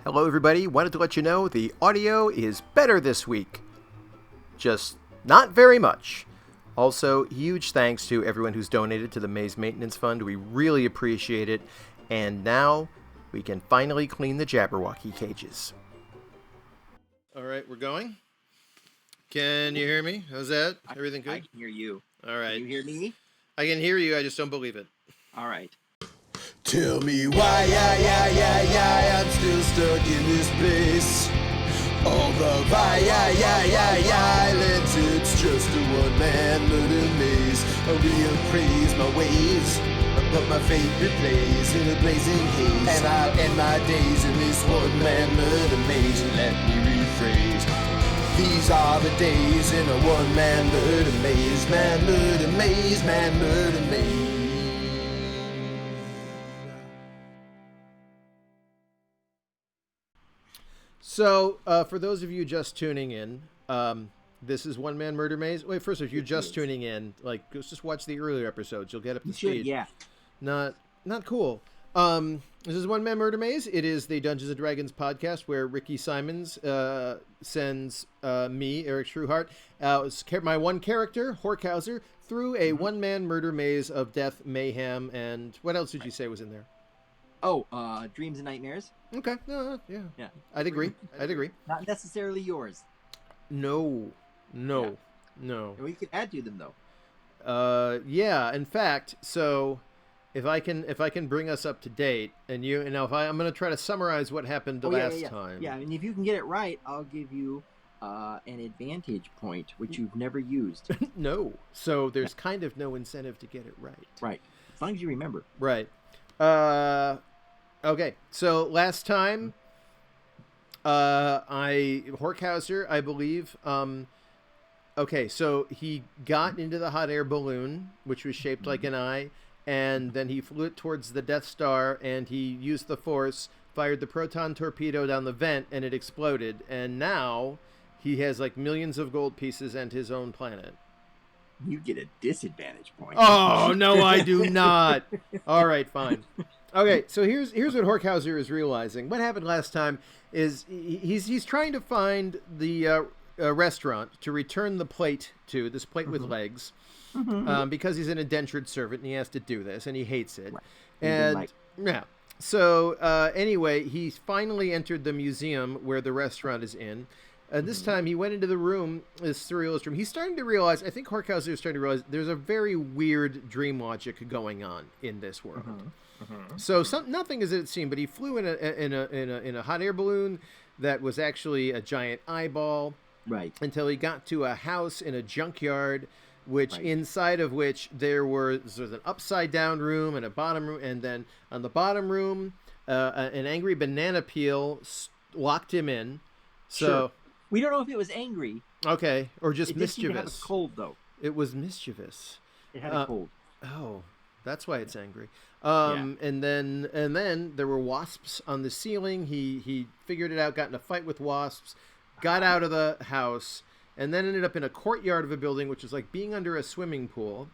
Hello everybody, wanted to let you know the audio is better this week. Just not very much. Also, huge thanks to everyone who's donated to the Maze Maintenance Fund. We really appreciate it. And now we can finally clean the Jabberwocky cages. Alright, we're going. Can you hear me? How's that? Everything good? I can hear you. Alright. Can you hear me? I can hear you, I just don't believe it. Alright. Tell me why, I'm still stuck in this place. All the violence, it's just a one-man murder maze. I reappraise my ways, but my fate replays in a blazing haze. And I'll end my days in this one-man murder maze. Let me rephrase. These are the days in a one-man murder maze. Man murder maze, man murder maze. So, for those of you just tuning in, this is One Man Murder Maze. Wait, first, if you're just tuning in, like, just watch the earlier episodes. You'll get up to speed. Yeah. Not cool. This is One Man Murder Maze. It is the Dungeons & Dragons podcast where Ricky Simons sends me, Eric Trueheart, my one character, Horkhauser, through a one-man murder maze of death, mayhem, and what else did you say was in there? Oh, dreams and nightmares. Okay. Yeah. I'd agree. Not necessarily yours. No. We could add to them though. Yeah. In fact, so if I can bring us up to date, and I'm going to try to summarize what happened last time. Yeah, and if you can get it right, I'll give you an advantage point, which you've never used. No. So there's kind of no incentive to get it right. Right. As long as you remember. Right. Okay, so last time, Horkhauser, I believe, okay, so he got into the hot air balloon, which was shaped like an eye, and then he flew it towards the Death Star, and he used the Force, fired the proton torpedo down the vent, and it exploded, and now he has, like, millions of gold pieces and his own planet. You get a disadvantage point. Oh, no, I do not. All right, fine. Okay, so here's what Horkhauser is realizing. What happened last time is he's trying to find the restaurant to return the plate to, this plate with legs, because he's an indentured servant and he has to do this and he hates it. Right. And so anyway, he finally entered the museum where the restaurant is in. This time he went into the room, this surrealist room. He's starting to realize, I think Horkhauser is starting to realize, there's a very weird dream logic going on in this world. So nothing as it seemed, but he flew in a hot air balloon that was actually a giant eyeball. Right. Until he got to a house in a junkyard, which inside of which there was an upside down room and a bottom room, and then on the bottom room, an angry banana peel locked him in. So. Sure. We don't know if it was angry. Okay, or just mischievous. It did have a cold, though. It was mischievous. It had a cold. Oh, that's why it's angry. And then there were wasps on the ceiling. He figured it out, got in a fight with wasps, got out of the house, and then ended up in a courtyard of a building, which was like being under a swimming pool.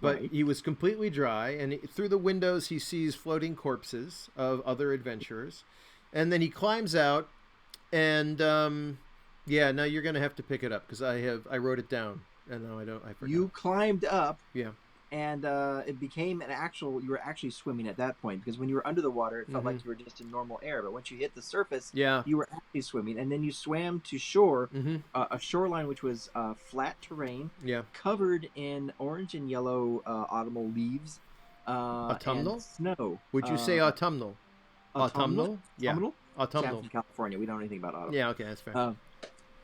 But he was completely dry, and through the windows he sees floating corpses of other adventurers. And then he climbs out, and... yeah, now you're going to have to pick it up because I wrote it down and now I forgot. You climbed up. Yeah. And it became you were actually swimming at that point because when you were under the water, it felt like you were just in normal air. But once you hit the surface, you were actually swimming. And then you swam to shore, a shoreline which was flat terrain, covered in orange and yellow autumnal leaves. Autumnal? And snow. Would you say autumnal? Autumnal? Yeah. Autumnal. In California, we don't know anything about autumn. Yeah, okay, that's fair.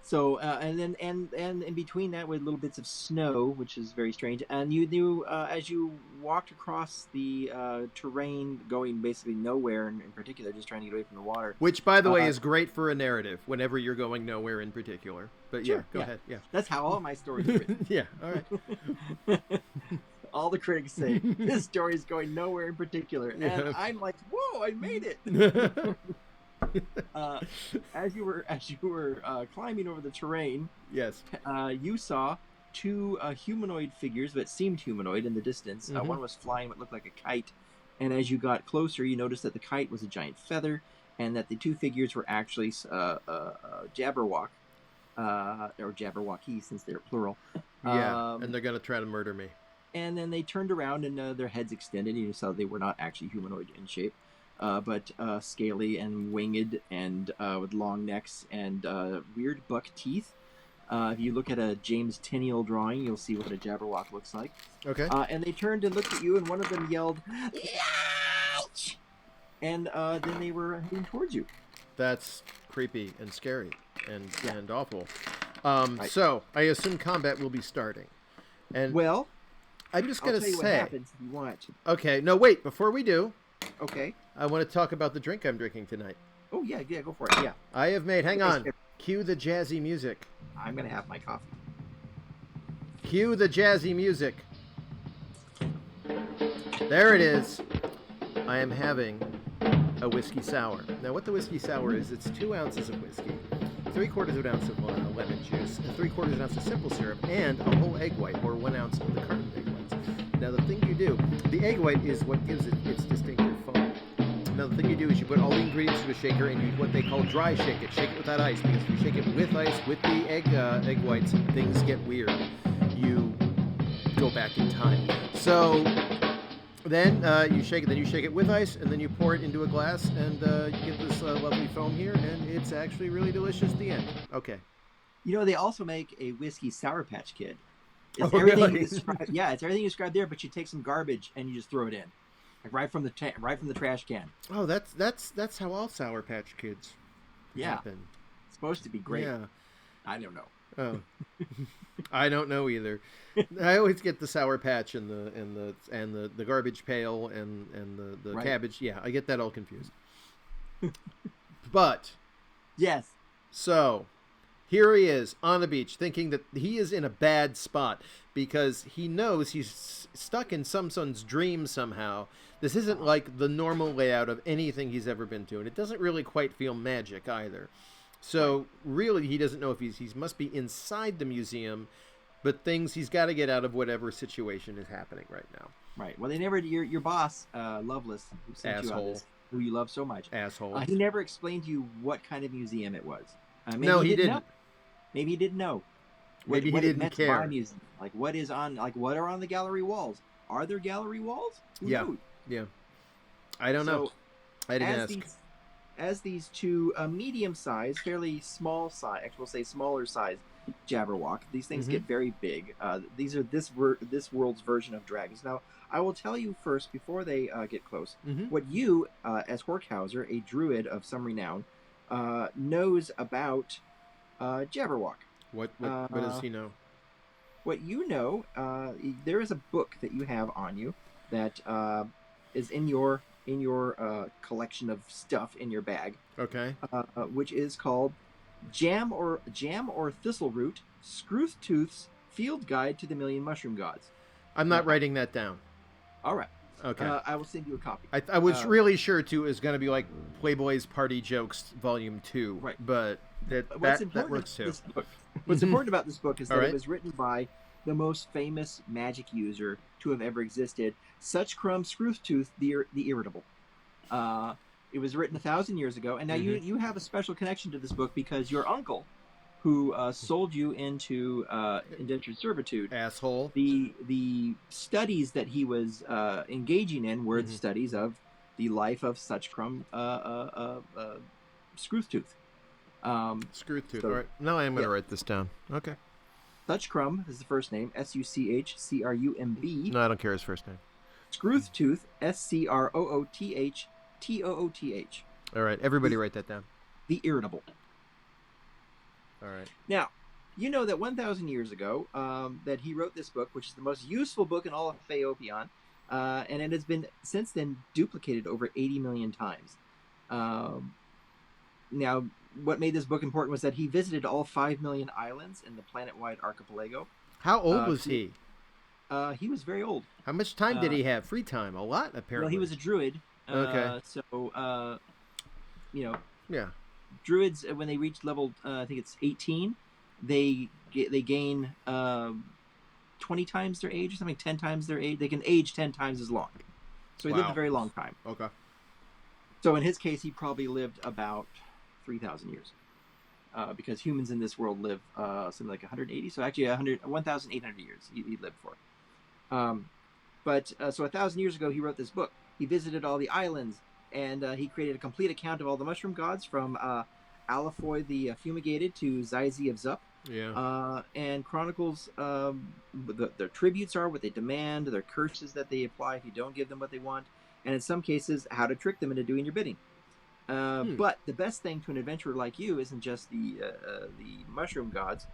So and then in between that were little bits of snow, which is very strange. And you knew as you walked across the terrain, going basically nowhere in particular, just trying to get away from the water. Which, by the way, is great for a narrative whenever you're going nowhere in particular. But sure, go ahead. Yeah, that's how all my stories are written. Yeah, all right. All the critics say this story is going nowhere in particular, and I'm like, whoa, I made it. As you were climbing over the terrain, yes, you saw two humanoid figures that seemed humanoid in the distance. One was flying what looked like a kite, and as you got closer, you noticed that the kite was a giant feather, and that the two figures were actually Jabberwock, or Jabberwockies since they're plural. Yeah, and they're gonna try to murder me. And then they turned around and their heads extended, and you saw they were not actually humanoid in shape, but scaly and winged and with long necks and weird buck teeth. If you look at a James Tenial drawing, you'll see what a Jabberwock looks like. Okay. And they turned and looked at you, and one of them yelled, "Ouch!" And then they were heading towards you. That's creepy and scary and awful. Right. So I assume combat will be starting. And well, I'm just gonna I'll tell you say. what happens if you want. Okay. No, wait. Before we do. Okay. I want to talk about the drink I'm drinking tonight. Oh yeah, go for it. Yeah. I have made. Hang on. Cue the jazzy music. I'm gonna have my coffee. Cue the jazzy music. There it is. I am having a whiskey sour. Now, what the whiskey sour is, it's 2 ounces of whiskey, 3/4 of an ounce of lemon juice, 3/4 of an ounce of simple syrup, and a whole egg white, or 1 ounce of the carton egg whites. Now, the thing you do, the egg white is what gives it its distinctive foam. Now, the thing you do is you put all the ingredients into a shaker and you what they call dry shake it. Shake it without ice, because if you shake it with ice, with the egg whites, things get weird. You go back in time. So then you shake it with ice, and then you pour it into a glass, and you get this lovely foam here, and it's actually really delicious at the end. Okay. You know, they also make a whiskey Sour Patch Kid. Oh, It's everything really? Yeah, it's everything you described there, but you take some garbage and you just throw it in, like right from the trash can. Oh, that's how all Sour Patch Kids happen. It's supposed to be great. Yeah. I don't know. Oh, I don't know either. I always get the Sour Patch and the garbage pail and the Right. cabbage. Yeah, I get that all confused. But Yes. so here he is on the beach, thinking that he is in a bad spot because he knows he's stuck in someone's dream somehow. This isn't like the normal layout of anything he's ever been to, and it doesn't really quite feel magic either. So really, he doesn't know if he must be inside the museum, but he's got to get out of whatever situation is happening right now. Right. Well, they never. Your boss, Loveless, who sent you on this, who you love so much, Asshole. he never explained to you what kind of museum it was. Maybe No, he didn't. know. Maybe he didn't know. Maybe he what it didn't meant to care. buy museum. Like what are on the gallery walls? Are there gallery walls? Who Yeah. knows? Yeah. I don't know. I didn't ask. As these two medium-sized, fairly small size, actually we'll say smaller size Jabberwock, these things get very big. These are this world's version of dragons. Now, I will tell you first, before they get close, what you, as Horkhauser, a druid of some renown, knows about Jabberwock. What does he know? What you know, there is a book that you have on you that is in your collection of stuff in your bag. Okay. Which is called Jam or Thistleroot, Screwtooth's Field Guide to the Million Mushroom Gods. I'm not writing that down. All right. Okay. I will send you a copy. I was really sure too is going to be like Playboy's Party Jokes Volume 2. Right. But that works too. What's important about this book is that All right. it was written by the most famous magic user to have ever existed, Suchcrum Screwtooth the Irritable. It was written 1,000 years ago, and now you have a special connection to this book because your uncle, who sold you into indentured servitude, Asshole. The studies that he was engaging in were the studies of the life of Suchcrum Screwtooth. Screwtooth. So, All right. Now I am going to write this down. Okay. Suchcrum is the first name, Suchcrumb. No, I don't care his first name. Screwtooth, Scroothtooth. All right. Everybody write that down. The Irritable. All right. Now, you know that 1,000 years ago, that he wrote this book, which is the most useful book in all of Phaeopion, and it has been since then duplicated over 80 million times. Now, what made this book important was that he visited all 5 million islands in the planet-wide archipelago. How old was he? He was very old. How much time did he have? Free time? A lot, apparently. Well, he was a druid. Okay. So, Yeah. Druids, when they reach level, I think it's 18, they gain 20 times their age or something, 10 times their age. They can age 10 times as long. So he lived a very long time. Okay. So in his case, he probably lived about 3,000 years. Because humans in this world live something like 180. So actually 1,800 years he lived for. So 1,000 years ago, he wrote this book. He visited all the islands, and he created a complete account of all the mushroom gods, from Alafoy the Fumigated to Zizi of Zup. Yeah. And chronicles their tributes are, what they demand, their curses that they apply if you don't give them what they want, and in some cases, how to trick them into doing your bidding. But the best thing to an adventurer like you isn't just the mushroom gods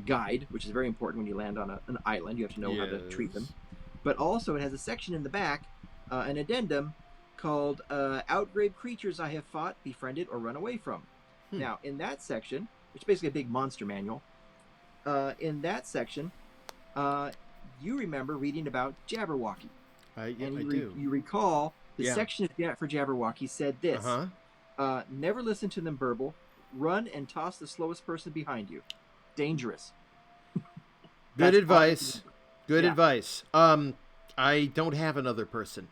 guide, which is very important when you land on an island. You have to know how to treat them. But also it has a section in the back, an addendum called Outgrave Creatures I Have Fought, Befriended, or Run Away From. Now, in that section, which is basically a big monster manual, in that section, you remember reading about Jabberwocky. I do. You recall the section for Jabberwocky said this. Never listen to them burble. Run and toss the slowest person behind you. Dangerous. Good advice. Good advice. I don't have another person.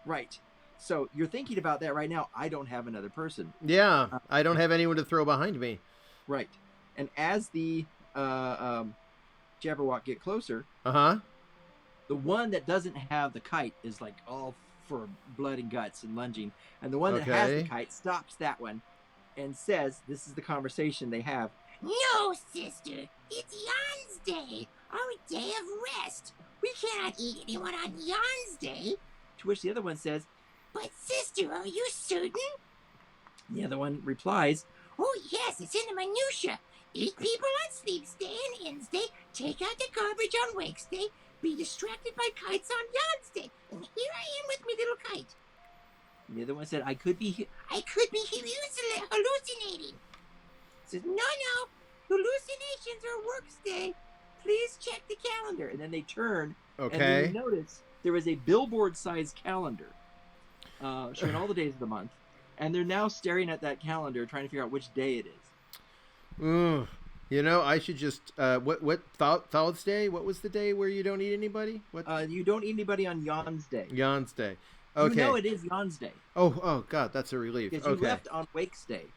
Right. So you're thinking about that right now. I don't have another person. Yeah. I don't have anyone to throw behind me. Right. And as the Jabberwock get closer, the one that doesn't have the kite is like all for blood and guts and lunging. And the one that has the kite stops that one and says, this is the conversation they have. No, sister. It's Jan's Day, our day of rest. We cannot eat anyone on Jan's Day. To which the other one says, but sister, are you certain? The other one replies, oh yes, it's in the minutia. 8 people on Sleep's Day and Inn's Day, take out the garbage on Wake's Day, be distracted by kites on Jan's Day, and here I am with my little kite. The other one said, I could be hallucinating. Says, no, hallucinations are Work's Day. Please check the calendar. And then they turn, and then you notice there is a billboard-sized calendar showing all the days of the month, and they're now staring at that calendar trying to figure out which day it is. You know, I should just what Thoughts Day? What was the day where you don't eat anybody? What? You don't eat anybody on Jan's Day. Jan's Day. Okay. You know it is Jan's Day. Oh God, that's a relief. Because you left on Wake's Day.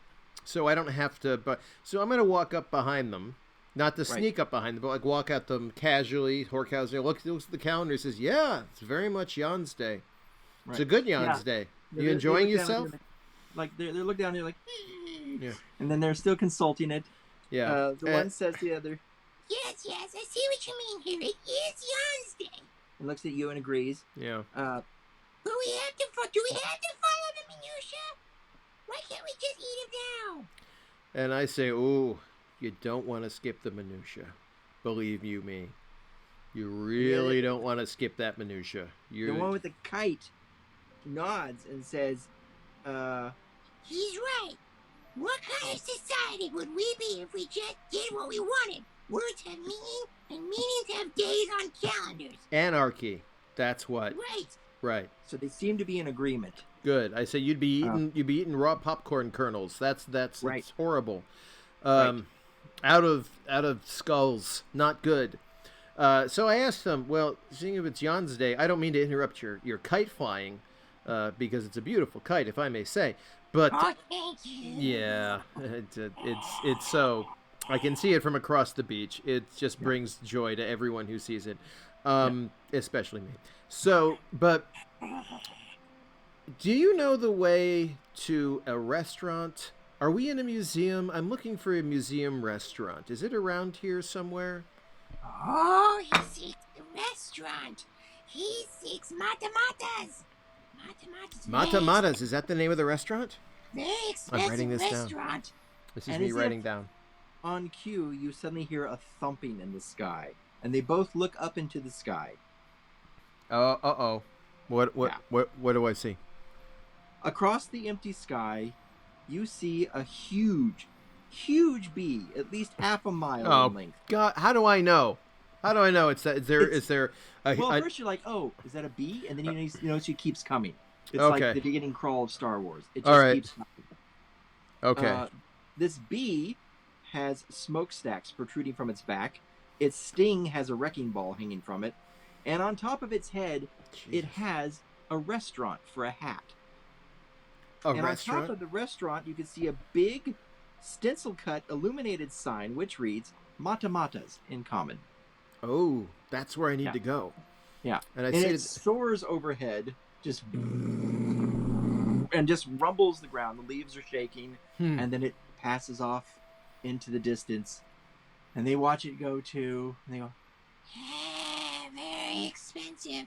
So I don't have to. So I'm gonna walk up behind them, not to sneak up behind them, but like walk at them casually. Horkhauser looks at the calendar and says, "Yeah, it's very much Jan's Day. Right. It's a good Jan's Day. You enjoying yourself?" Like they look down there like, and then they're still consulting it. Yeah. The one says to the other, yes, I see what you mean here. It is Jan's Day. And looks at you and agrees. Yeah. But do we have to follow the minutia? Why can't we just eat it now? And I say, ooh, you don't want to skip the minutia. Believe you me. You really don't want to skip that minutia. The one with the kite nods and says, he's right. What kind of society would we be if we just did what we wanted? Words have meaning, and meanings have days on calendars. Anarchy. That's what. Right. So they seem to be in agreement. Good. I say you'd be eating raw popcorn kernels. That's right. It's horrible. Out of skulls. Not good. So I asked them, well, seeing if it's Jan's Day, I don't mean to interrupt your kite flying, because it's a beautiful kite, if I may say. But thank you. Yeah, it's so I can see it from across the beach. It just brings joy to everyone who sees it, especially me. So, but do you know the way to a restaurant? Are we in a museum? I'm looking for a museum restaurant. Is it around here somewhere? Oh, he seeks the restaurant. He seeks Matamatas. Matamatas, is that the name of the restaurant? Very expensive I'm writing this restaurant. Down. This is me writing down. On cue, you suddenly hear a thumping in the sky, and they both look up into the sky. Uh-oh. What do I see? Across the empty sky, you see a huge bee, at least half a mile in length. God, how do I know? How do I know it's that? Is there? First you're like, oh, is that a bee? And then you notice she keeps coming. It's like the beginning crawl of Star Wars. It just keeps coming. Okay. This bee has smokestacks protruding from its back. Its sting has a wrecking ball hanging from it. And on top of its head, it has a restaurant for a hat. And on top of the restaurant, you can see a big stencil-cut illuminated sign which reads "Matamatas" in common. Oh, that's where I need to go. Yeah. And it soars overhead, just and just rumbles the ground. The leaves are shaking, and then it passes off into the distance. And they watch it go too, and they go, very expensive.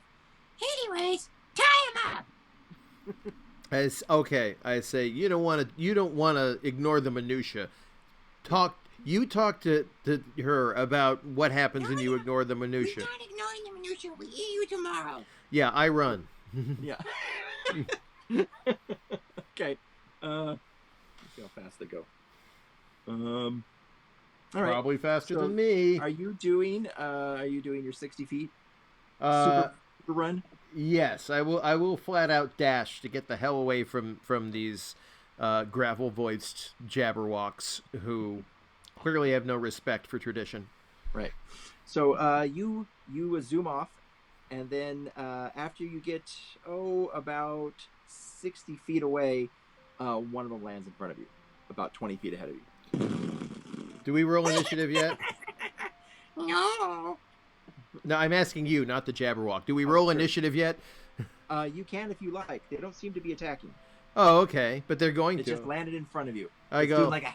Anyways, tie him up. I say you don't want to ignore the minutia. You talk to her about what happens when you ignore the minutia. We're not ignoring the minutia. We'll eat you tomorrow. Yeah, I run. Yeah. Okay. Let's see how fast they go. All right. Probably faster than me. Are you doing your 60 feet super run? Yes, I will flat out dash to get the hell away from these gravel voiced Jabberwocks who clearly have no respect for tradition. Right. So you zoom off, and then after you get about 60 feet away, one of them lands in front of you, about 20 feet ahead of you. Do we roll initiative yet? No. No, I'm asking you, not the Jabberwock. Do we roll initiative yet? You can if you like. They don't seem to be attacking. Oh, okay, but they're going It to. just landed in front of you. I go. Doing like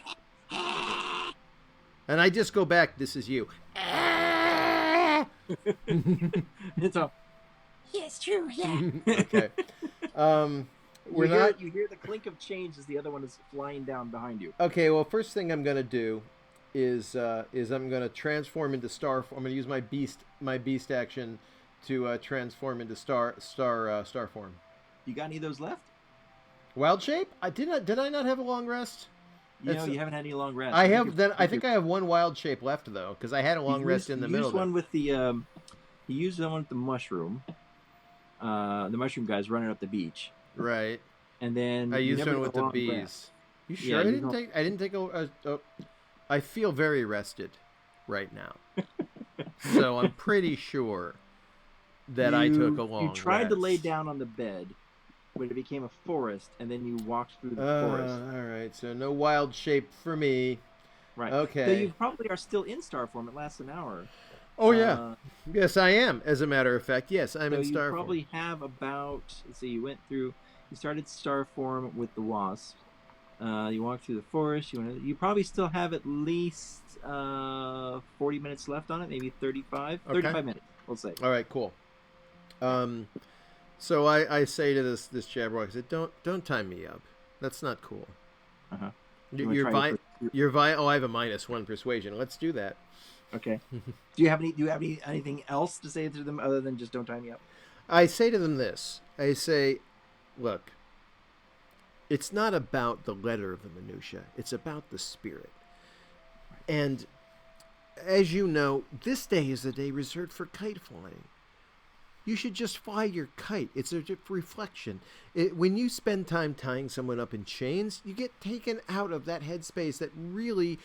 and I just go back. This is you. It's a. Yeah, it's true. Yeah. Okay. You hear the clink of chains as the other one is flying down behind you. Okay. Well, first thing I'm gonna do is I'm gonna transform into star. I'm gonna use my beast action to transform into star form. You got any of those left? Wild shape? Did I not have a long rest? You haven't had any long rest. I think I have one wild shape left though, because I had a long rest in the middle. You used one with the mushroom. The mushroom guy's running up the beach. Right. And then I used one with the bees. Rest. You sure? I didn't take a. I feel very rested right now, so I'm pretty sure that I took a long. You tried rest. to lay down on the bed, but it became a forest, and then you walked through the forest. All right, so no wild shape for me. Right. Okay. So you probably are still in star form. It lasts an hour. Oh yeah. Yes, I am. As a matter of fact, yes, I'm in star form. You probably have about. Let's see. You started star form with the wasp. You walked through the forest. You probably still have at least 40 minutes left on it, maybe 35. Okay. 35 minutes, we'll say. All right, cool. So I say to this Jabberwock, I said, don't tie me up. That's not cool. Uh-huh. You're I have a -1 persuasion. Let's do that. Okay. Do you have anything else to say to them other than just don't tie me up? I say to them this. I say, look, it's not about the letter of the minutia. It's about the spirit. And as you know, this day is a day reserved for kite flying. You should just fly your kite. It's a reflection. When you spend time tying someone up in chains, you get taken out of that headspace that really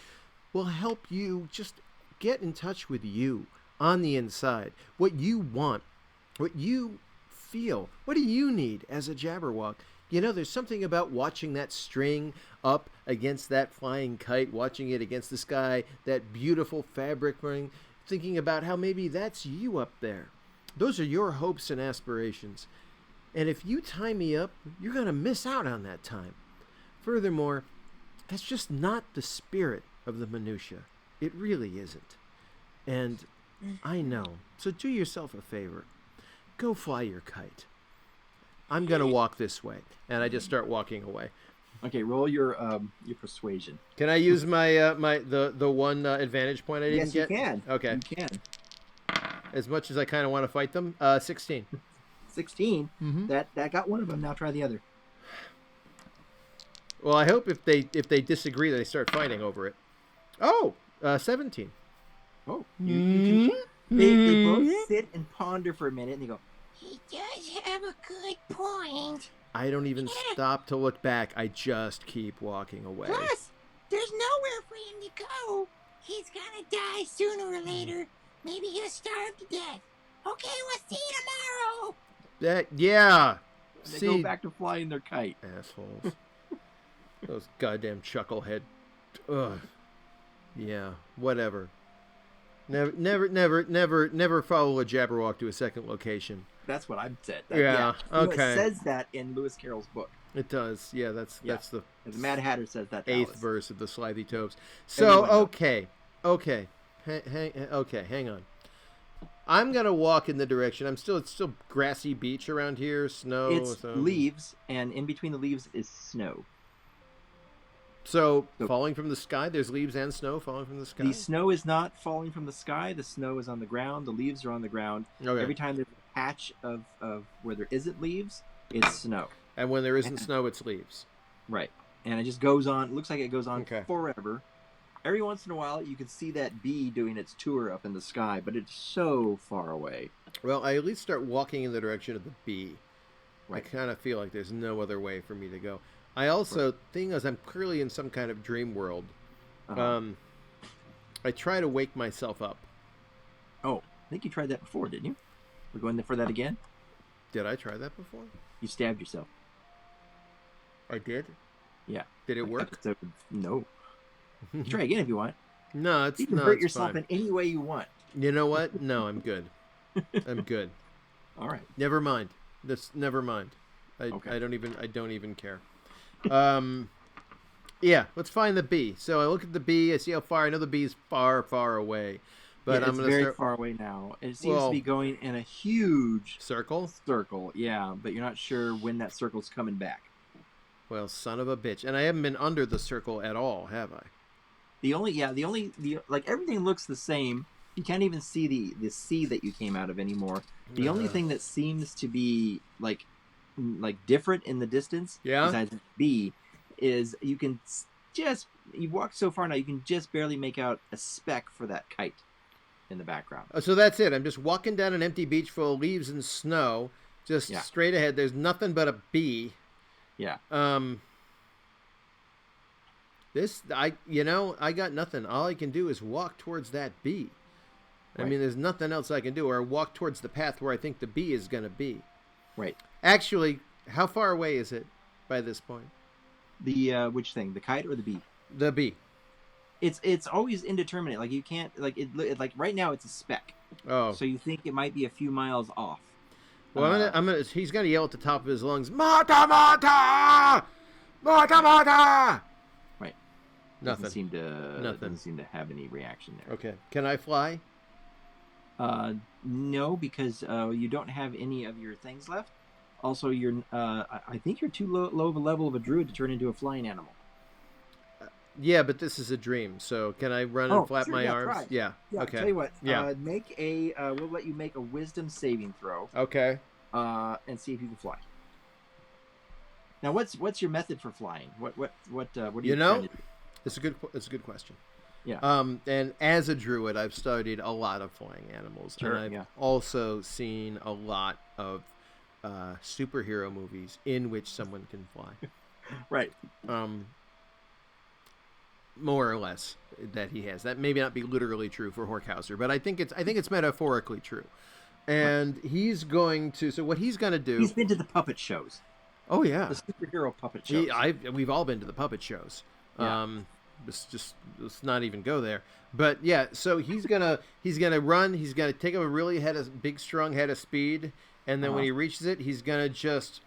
will help you just get in touch with you on the inside. What you want, what you feel. What do you need as a Jabberwock? You know, there's something about watching that string up against that flying kite, watching it against the sky, that beautiful fabric ring, thinking about how maybe that's you up there. Those are your hopes and aspirations. And if you tie me up, you're going to miss out on that time. Furthermore, that's just not the spirit of the minutia. It really isn't. And I know. So do yourself a favor. Go fly your kite. I'm going to walk this way. And I just start walking away. Okay, roll your persuasion. Can I use my the one advantage point I didn't get? Yes, you can. Okay. You can. As much as I kind of want to fight them, 16. 16? Mm-hmm. That got one of them. Now try the other. Well, I hope if they disagree, they start fighting over it. Oh, 17. Oh, they both sit and ponder for a minute, and they go, he does have a good point. I don't even stop to look back. I just keep walking away. Plus, there's nowhere for him to go. He's gonna die sooner or later. Maybe he'll starve to death. Okay, we'll see you tomorrow. Yeah. They go back to flying their kite. Assholes. Those goddamn chucklehead. Ugh. Yeah. Whatever. Never follow a Jabberwock to a second location. That's what I've said. Okay. It says that in Lewis Carroll's book. It does. Yeah, that's the Mad Hatter says that. 8th verse of the Slithy Topes. So okay, hang on. I'm gonna walk in the direction. It's still grassy beach around here, snow. It's leaves, and in between the leaves is snow. So falling from the sky, there's leaves and snow falling from the sky. The snow is not falling from the sky. The snow is on the ground. The leaves are on the ground. Okay. Every time there's a patch of where there isn't leaves, it's snow. And when there isn't snow, it's leaves. Right. And it just goes on. It looks like it goes on forever. Every once in a while, you can see that bee doing its tour up in the sky, but it's so far away. Well, I at least start walking in the direction of the bee. Right. I kind of feel like there's no other way for me to go. I also, thing is, I'm clearly in some kind of dream world. I try to wake myself up. Oh, I think you tried that before, didn't you? We're going for that again? Did I try that before? You stabbed yourself. I did? Yeah. Did it work? No. Try again if you want. No, you can hurt yourself in any way you want. You know what? No, I'm good. I'm good. All right. Never mind. Never mind. I don't even care. Yeah, let's find the bee. So I look at the bee. I see how far. I know the bee is far, far away. But I'm going to very far away now. It seems to be going in a huge circle. Yeah, but you're not sure when that circle's coming back. Well, son of a bitch. And I haven't been under the circle at all, have I? Like everything looks the same. You can't even see the sea that you came out of anymore. The only thing that seems to be like different in the distance, besides the bee, is you walked so far now you can just barely make out a speck for that kite in the background. So that's it. I'm just walking down an empty beach full of leaves and snow, just straight ahead. There's nothing but a bee. Yeah. I got nothing. All I can do is walk towards that bee. I mean, there's nothing else I can do, or walk towards the path where I think the bee is going to be. Right. Actually, how far away is it by this point? The which thing? The kite or the bee? The bee. It's always indeterminate. Like you can't like right now it's a speck. Oh. So you think it might be a few miles off. Well, he's gonna yell at the top of his lungs, "Mata, mata, mata, mata!" Right. Nothing. Doesn't seem to have any reaction there. Okay. Can I fly? No, because you don't have any of your things left. Also, I think you're too low of a level of a druid to turn into a flying animal. Yeah, but this is a dream. So can I run and flap my arms? Try. Yeah. Okay. Tell you what. Make a. We'll let you make a wisdom saving throw. Okay. And see if you can fly. Now, what's your method for flying? What are you trying to do? It's a good question. Yeah. And as a druid, I've studied a lot of flying animals, sure, and I've also seen a lot of superhero movies in which someone can fly. Right. More or less that he has. That may not be literally true for Horkhauser, but I think it's metaphorically true. And he's going to. So what he's going to do? He's been to the puppet shows. Oh yeah, the superhero puppet shows. We've all been to the puppet shows. Yeah. Let's not even go there. But yeah, so he's gonna run. He's gonna take a big strong head of speed, and then when he reaches it, he's gonna just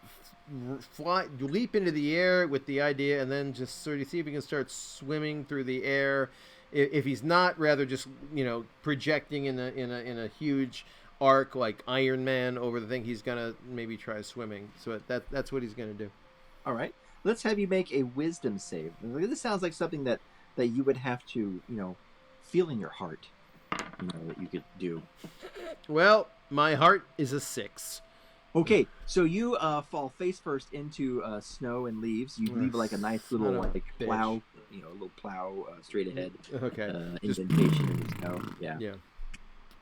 leap into the air with the idea, and then just sort of see if he can start swimming through the air. If he's not, rather just projecting in a huge arc like Iron Man over the thing, he's gonna maybe try swimming. So that's what he's gonna do. All right. Let's have you make a wisdom save. This sounds like something that you would have to, feel in your heart, that you could do. Well, my heart is a 6. Okay, so you fall face first into snow and leaves. You leave like a nice little plow, a little plow straight ahead. Okay. Indentation in the snow. Yeah. Yeah.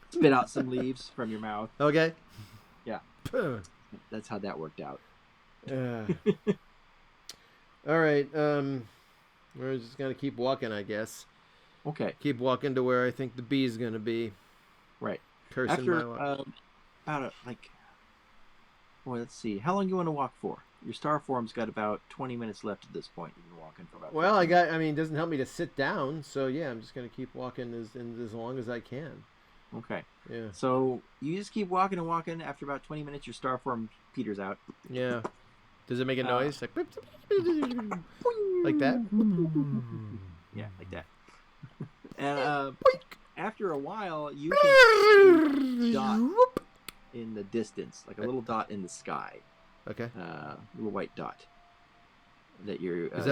Spit out some leaves from your mouth. Okay. Yeah. That's how that worked out. All right. We're just gonna keep walking, I guess. Okay. Keep walking to where I think the bee is gonna be. Right. Cursing After my luck. about well, let's see. How long do you want to walk for? Your star form's got about 20 minutes left at this point. You've been walking for about. Well, I mean, it doesn't help me to sit down, so yeah, I'm just gonna keep walking as long as I can. Okay. Yeah. So you just keep walking and walking. After about 20 minutes, your star form peters out. Yeah. Does it make a noise like that? Yeah, like that. And after a while, you can see a dot in the distance, like a little dot in the sky. Okay. Little white dot. That you're. Is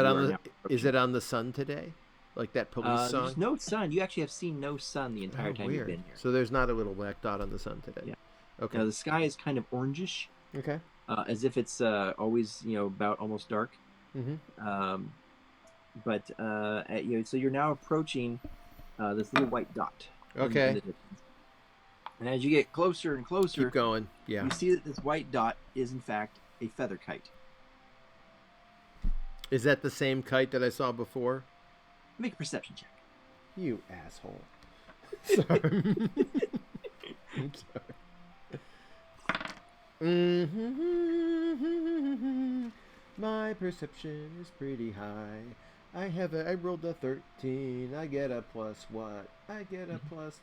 it on the sun today? Like that police song? There's no sun. You actually have seen no sun the entire time you've been here. So there's not a little black dot on the sun today. Yeah. Okay. Now the sky is kind of orangish. Okay. As if it's always about almost dark. Mm-hmm. So you're now approaching this little white dot. Okay. And as you get closer and closer, keep going. Yeah. You see that this white dot is in fact a feather kite. Is that the same kite that I saw before? Make a perception check. You asshole. Sorry. I'm sorry. My perception is pretty high. I rolled a 13. I get a plus what? I get a plus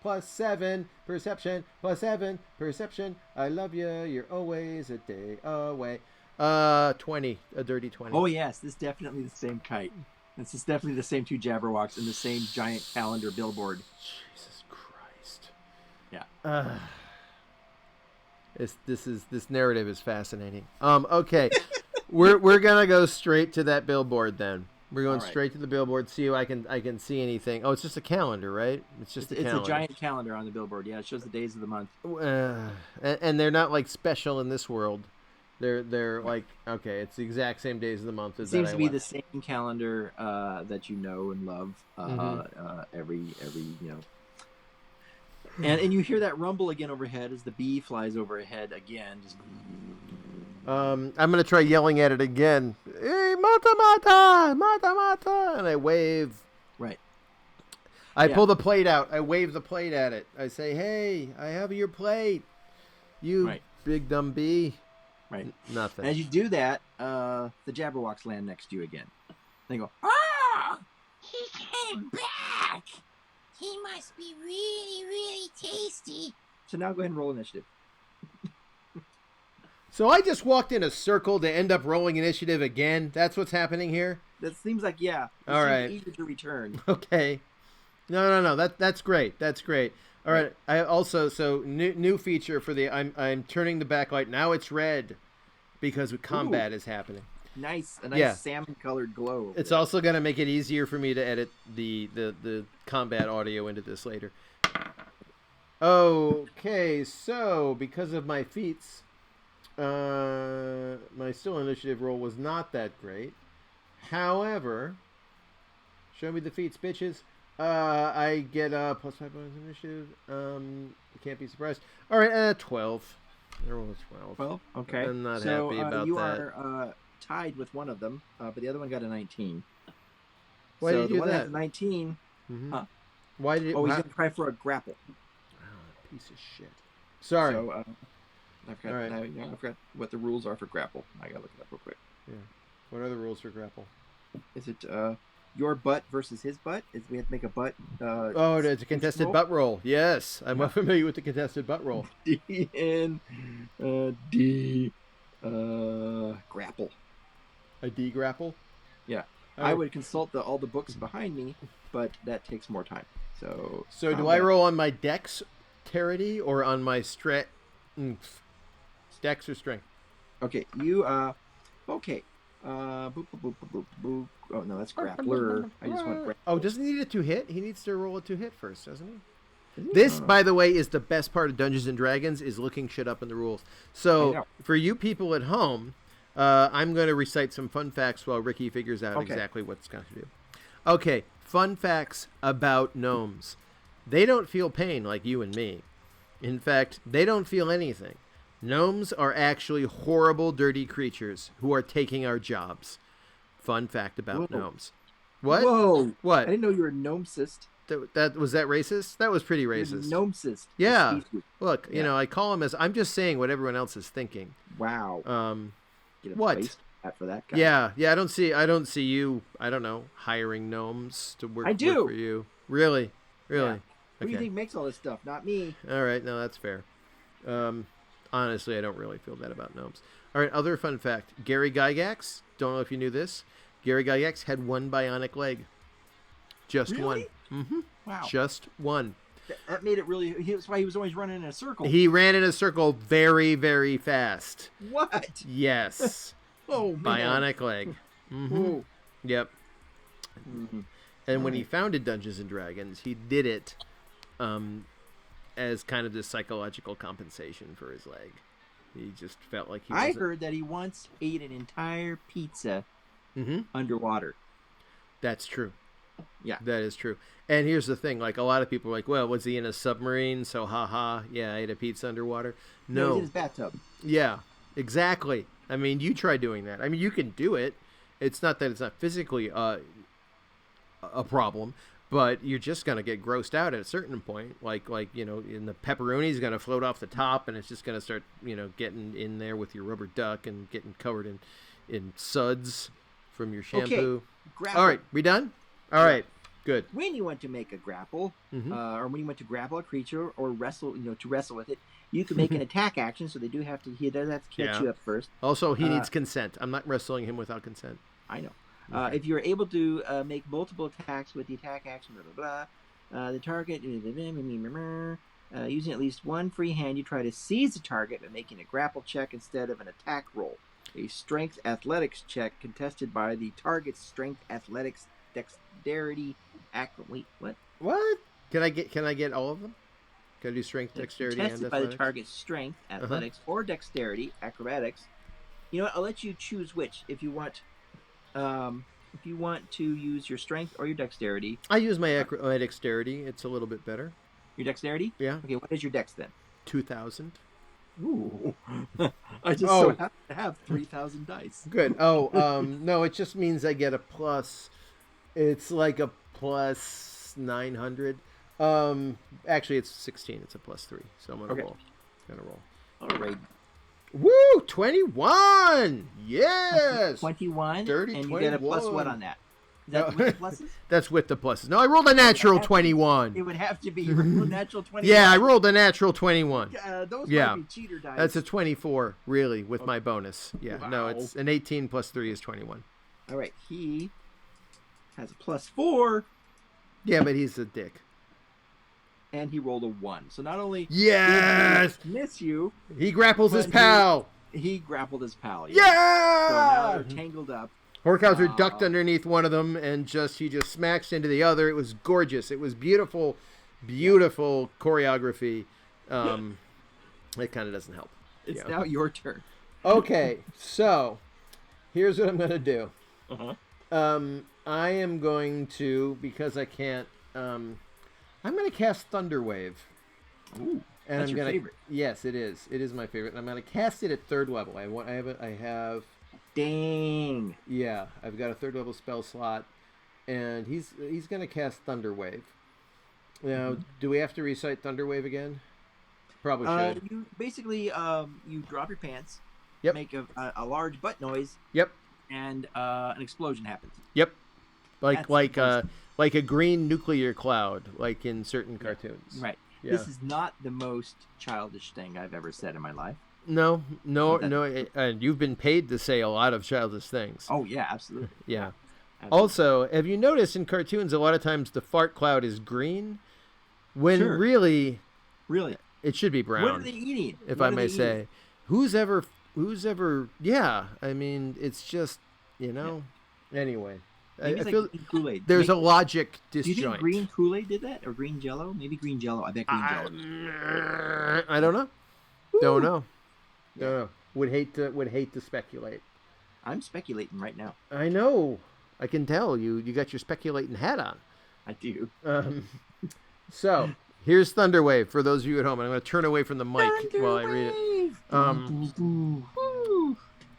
plus 7 perception. Plus 7 perception. I love you. You're always a day away. 20. A dirty 20. Oh yes, this is definitely the same kite. This is definitely the same two Jabberwocks and the same giant calendar billboard. Jesus Christ. Yeah. This narrative is fascinating. Okay. We're gonna go straight to that billboard then. We're going straight to the billboard. See if I can see anything. Oh, it's just a calendar, right? It's a calendar. It's a giant calendar on the billboard. Yeah, it shows the days of the month. And they're not like special in this world. They're like, okay, it's the exact same days of the month as that. Seems to be the same calendar that you know and love every And you hear that rumble again overhead as the bee flies overhead again. Just... I'm gonna try yelling at it again. Hey, mata mata, mata mata, and I wave. Right. I pull the plate out. I wave the plate at it. I say, "Hey, I have your plate. You big dumb bee." Right. Nothing. As you do that, the Jabberwocks land next to you again. They go, "Oh, he came back. He must be really, really tasty." So now go ahead and roll initiative. So I just walked in a circle to end up rolling initiative again. That's what's happening here? That seems like, yeah. All right. Eager to return. Okay. No. That's great. That's great. All right. I also, so new feature for the, I'm turning the backlight. Now it's red because combat is happening. Nice. A nice salmon-colored glow. It's also going to make it easier for me to edit the combat audio into this later. Okay. So because of my feats, my still initiative roll was not that great. However, show me the feats, bitches. I get plus 5 bonus initiative. Can't be surprised. All right, 12. I rolled a 12. 12. Okay. I'm not happy about that. You are tied with one of them, but the other one got a 19. Why did you do the one that? that has 19. Why did? He's gonna try for a grapple. Oh, piece of shit. Sorry. So, I forgot what the rules are for grapple. I gotta look it up real quick. Yeah. What are the rules for grapple? Is it your butt versus his butt? We have to make a butt. It's a contested butt roll. Yes, I'm well familiar with the contested butt roll. D grapple. A D grapple. Yeah, I would consult all the books behind me, but that takes more time. So do I roll on my dexterity or on my Dex or strength? Okay, you okay. Boop, boop, boop, boop, boop. Oh no, that's grappler. I just want grappler. Oh, doesn't he need a 2-hit? He needs to roll a 2-hit first, doesn't he? This, by the way, is the best part of Dungeons and Dragons, is looking shit up in the rules. So for you people at home, I'm going to recite some fun facts while Ricky figures out exactly what's going to do. Okay, fun facts about gnomes. They don't feel pain like you and me. In fact, they don't feel anything. Gnomes are actually horrible, dirty creatures who are taking our jobs. Fun fact about gnomes. What? Whoa. What? I didn't know you were a gnomecist. That was that racist? That was pretty racist. Gnomecist. Yeah. Look, you know, I call him as I'm just saying what everyone else is thinking. Wow. What? For that guy. Yeah. I don't see you, I don't know, hiring gnomes to work for you. Really? Yeah. Who do you think makes all this stuff? Not me. All right, no, that's fair. Honestly, I don't really feel that about gnomes. All right, other fun fact. Gary Gygax, don't know if you knew this. Gary Gygax had one bionic leg. Just one. Mm-hmm. Wow. Just one. That made it really... That's why he was always running in a circle. He ran in a circle very, very fast. What? Yes. Oh, man. Bionic leg. Mm-hmm. Yep. Mm-hmm. And when he founded Dungeons & Dragons, he did it as kind of this psychological compensation for his leg. He just felt like he wasn't... I heard that he once ate an entire pizza underwater. That's true. Yeah. That is true. And here's the thing, like a lot of people are like, well, was he in a submarine? So yeah, I ate a pizza underwater. No. He was in his bathtub. Yeah, exactly. I mean, you try doing that. I mean, you can do it. It's not that it's not physically a problem, but you're just going to get grossed out at a certain point. Like you know, and the pepperoni's going to float off the top, and it's just going to start, you know, getting in there with your rubber duck and getting covered in suds from your shampoo. Okay. All right, we done? All right, good. When you want to make a grapple, or when you want to grapple a creature or wrestle, to wrestle with it, you can make an attack action. So he does have to catch you up first. Also, he needs consent. I'm not wrestling him without consent. I know. Okay. If you're able to make multiple attacks with the attack action, blah blah blah, the target using at least one free hand, you try to seize the target by making a grapple check instead of an attack roll. A strength athletics check contested by the target's strength athletics dexterity Wait, what? What? Can I get all of them? Can I do strength, dexterity, and athletics? Tested by the target's strength, athletics, or dexterity, acrobatics. You know what? I'll let you choose which. If you want to use your strength or your dexterity. I use my dexterity. It's a little bit better. Your dexterity? Yeah. Okay, what is your dex then? 2,000. Ooh. I just so happen to have 3,000 dice. Good. Oh, no, it just means I get a plus. It's like a plus 900. Actually, it's 16. It's a plus 3. So I'm gonna roll. All right. Woo! 21. Yes. 21. Dirty and 21. You get a plus what on that? Is that with the pluses? That's with the pluses. No, I rolled a natural 21. It would have to be natural 21. Yeah, I rolled a natural 21. Those might be cheater dice. That's a 24, really, with my bonus. Yeah, wow. No, it's an 18 plus 3 is 21. All right, he has a plus 4. Yeah, but he's a dick. And he rolled a 1. So not only did he miss you, he grapples his pal. He grappled his pal. Yeah. So now they're tangled up. Horkhauser ducked underneath one of them and he just smashed into the other. It was gorgeous. It was beautiful, beautiful choreography. It kind of doesn't help. It's now your turn. Okay, so here's what I'm going to do. I am going to, because I can't, I'm going to cast Thunderwave. Ooh, and that's your favorite. Yes, it is. It is my favorite. And I'm going to cast it at 3rd level. I have. Dang. Yeah, I've got a 3rd level spell slot, and he's going to cast Thunderwave. Now, do we have to recite Thunderwave again? Probably should. You basically you drop your pants. Yep. Make a large butt noise. Yep. And an explosion happens. Yep. Like a green nuclear cloud, like in certain cartoons. Right. Yeah. This is not the most childish thing I've ever said in my life. No. And you've been paid to say a lot of childish things. Oh yeah, absolutely. Yeah. Absolutely. Also, have you noticed in cartoons a lot of times the fart cloud is green, when really, it should be brown. What are they eating? If I may say, who's ever? Yeah. I mean, it's just Anyway. I feel Kool-Aid. There's a logic disjoint. Do you think green Kool-Aid did that, or green Jello? Maybe green Jello. I bet green Jello. I don't know. Woo. Don't know. Would hate to speculate. I'm speculating right now. I know. I can tell you got your speculating hat on. I do. So here's Thunderwave for those of you at home. I'm going to turn away from the mic while I read it.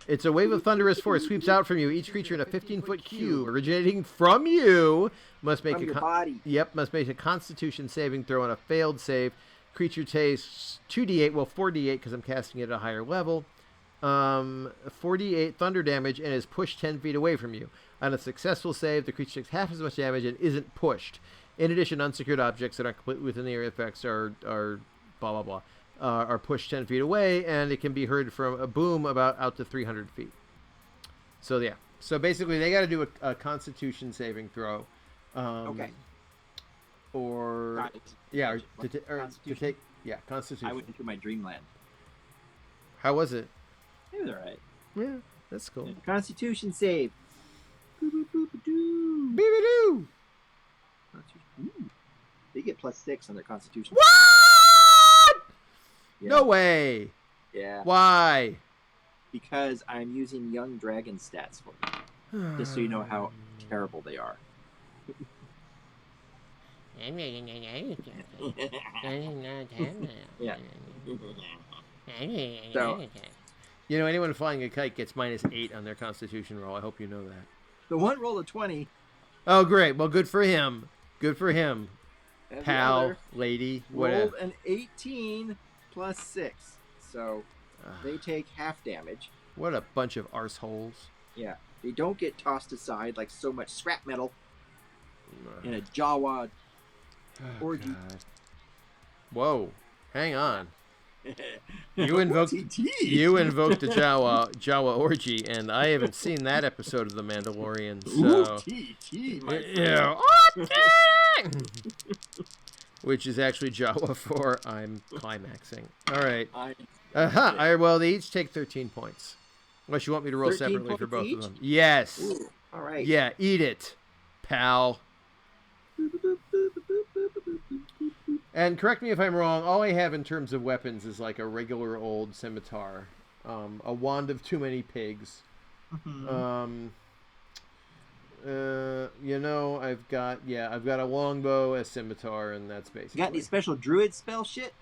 It's a wave of thunderous force sweeps out from you. Each creature in a 15-foot cube originating from you must make your body. Must make a Constitution saving throw on a failed save. Creature takes 2d8, well 4d8 because I'm casting it at a higher level. 4d8 thunder damage and is pushed 10 feet away from you. On a successful save, the creature takes half as much damage and isn't pushed. In addition, unsecured objects that are completely within the area of effects are blah blah blah. Are pushed 10 feet away, and it can be heard from a boom about out to 300 feet. So, yeah. So, basically, they got to do a Constitution saving throw. Okay. Or... Yeah, or to take... Yeah, Constitution. I went into my dreamland. How was it? It was alright. Yeah, that's cool. Constitution save. Beep-a-doo! They get +6 on their Constitution. What? Yeah. No way. Yeah. Why? Because I'm using young dragon stats for them. Just so you know how terrible they are. Yeah. So, you know, anyone flying a kite gets -8 on their Constitution roll. I hope you know that. the one rolled a 20. Oh, great. Well, good for him. Good for him. And Pal, lady, whatever. rolled an 18 +6. So they take half damage. What a bunch of arseholes. Yeah. They don't get tossed aside like so much scrap metal in a Jawa orgy. God. Whoa. Hang on. You invoked the Jawa orgy, and I haven't seen that episode of The Mandalorian. So yeah, which is actually Jawa for I'm climaxing. All right. Well, they each take 13 points, unless you want me to roll separately for both each? of them. Yes. Ooh, all right. Yeah, eat it, pal. And correct me if I'm wrong, all I have in terms of weapons is like a regular old scimitar, a wand of too many pigs. Mm-hmm. You know, I've got a longbow, a scimitar, and that's basically. You got any special druid spell shit?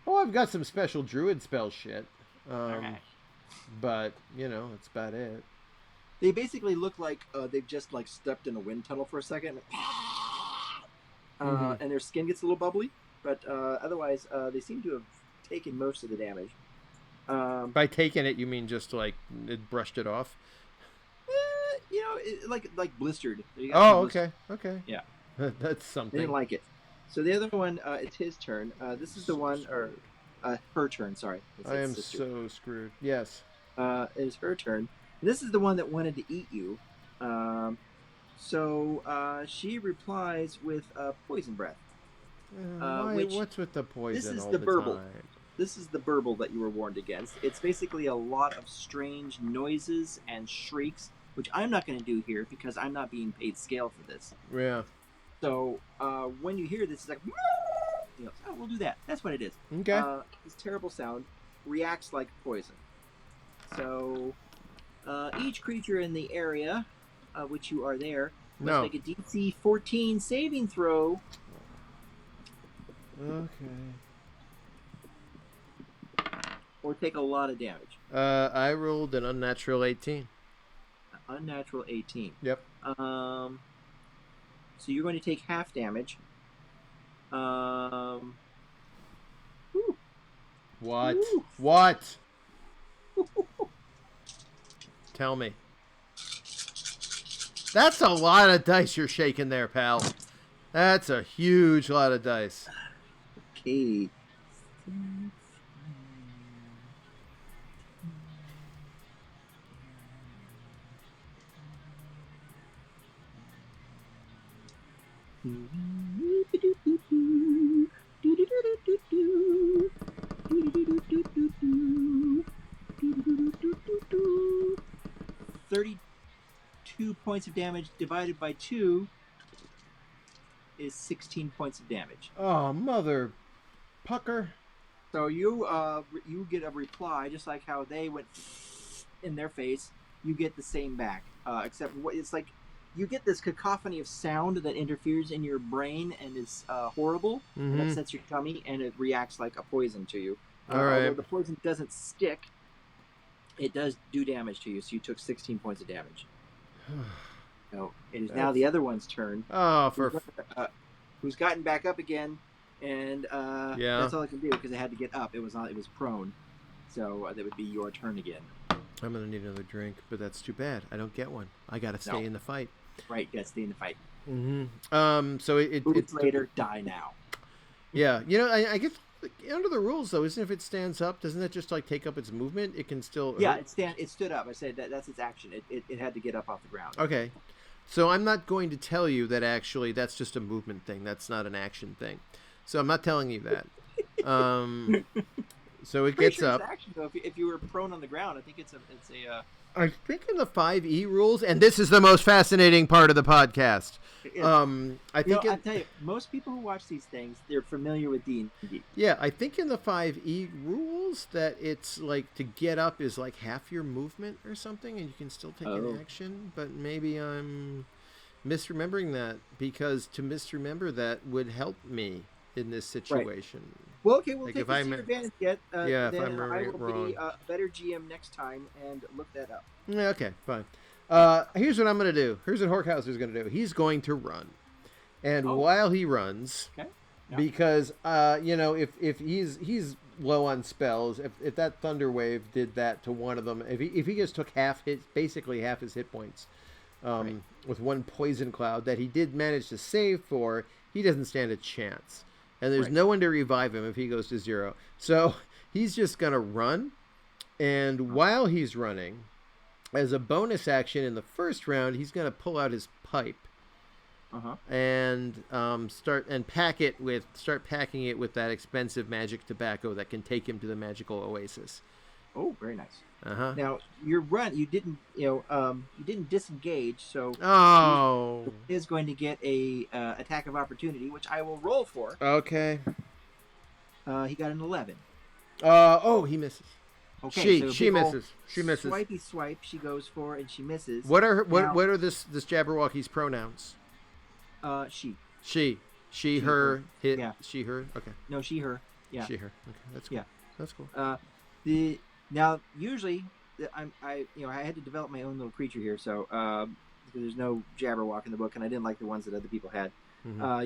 Oh, I've got some special druid spell shit. Alright. But, you know, that's about it. They basically look like they've just like stepped in a wind tunnel for a second. And their skin gets a little bubbly. But otherwise, they seem to have taken most of the damage. By taking it, you mean just like it brushed it off? You know, like blistered. Okay. Yeah. That's something. They didn't like it. So the other one, it's his turn. This is the one, or her turn, sorry. I am so screwed. Yes. It's her turn. This is the one that wanted to eat you. So she replies with poison breath. What's with the poison? This is all the the burble. time? This is the burble that you were warned against. It's basically a lot of strange noises and shrieks, which I'm not going to do here because I'm not being paid scale for this. Yeah. So when you hear this, it's like, you know, oh, we'll do that. That's what it is. Okay. This terrible sound reacts like poison. So each creature in the area, which you are there, must make a DC 14 saving throw. Okay. Or take a lot of damage. I rolled an unnatural 18. Unnatural 18. Yep. So you're going to take half damage. What? Woo. What? Tell me. That's a lot of dice you're shaking there, pal. That's a huge lot of dice. Okay. Points of damage divided by 2 is 16 points of damage. Oh, mother pucker. So you get a reply, just like how they went in their face. You get the same back, except it's like you get this cacophony of sound that interferes in your brain and is horrible. Mm-hmm. And upsets your tummy, and it reacts like a poison to you. All right. Although the poison doesn't stick, it does do damage to you. So you took 16 points of damage. So it is now the other one's turn. Oh, who's gotten back up again, and that's all I can do because it had to get up. It was prone, so that would be your turn again. I'm gonna need another drink, but that's too bad. I don't get one. I gotta stay in the fight. Right, you gotta stay in the fight. Mm-hmm. So it's later. Die now. Yeah, I guess under the rules though, isn't if it stands up, doesn't it just like take up its movement? It can still. Yeah, it stood up. I said that's its action. It had to get up off the ground. Okay. So I'm not going to tell you that actually that's just a movement thing. That's not an action thing. So I'm not telling you that. So it gets up. It's action, though. If you were prone on the ground, I think it's a. I think in the 5e rules, and this is the most fascinating part of the podcast. I think I'll tell you, most people who watch these things, they're familiar with D&D. Yeah, I think in the 5e rules that it's like to get up is like half your movement or something, and you can still take an action. But maybe I'm misremembering that, because to misremember that would help me in this situation. Right. Well, okay, we'll like take this to your advantage yet. Yeah, then if I'm I will wrong. be a better GM next time and look that up. Yeah, okay, fine. Here's what I'm going to do. Here's what Horkhauser's going to do. He's going to run. And while he runs, because, if he's low on spells, if that Thunder Wave did that to one of them, if he just took basically half his hit points with one Poison Cloud that he did manage to save for, he doesn't stand a chance. And there's no one to revive him if he goes to 0. So he's just going to run. And while he's running, as a bonus action in the first round, he's going to pull out his pipe and start packing it with that expensive magic tobacco that can take him to the magical oasis. Oh, very nice. Now you didn't disengage, so he is going to get a attack of opportunity, which I will roll for. Okay. He got an 11. He misses. Okay, she misses. She misses. Swipey swipe. She goes for and she misses. What are this Jabberwockies pronouns? She, her, hit. Yeah. She, her. Okay. No, she, her. Yeah. She, her. Okay, that's cool. Yeah. That's cool. Now usually I had to develop my own little creature here, so because there's no Jabberwock in the book, and I didn't like the ones that other people had.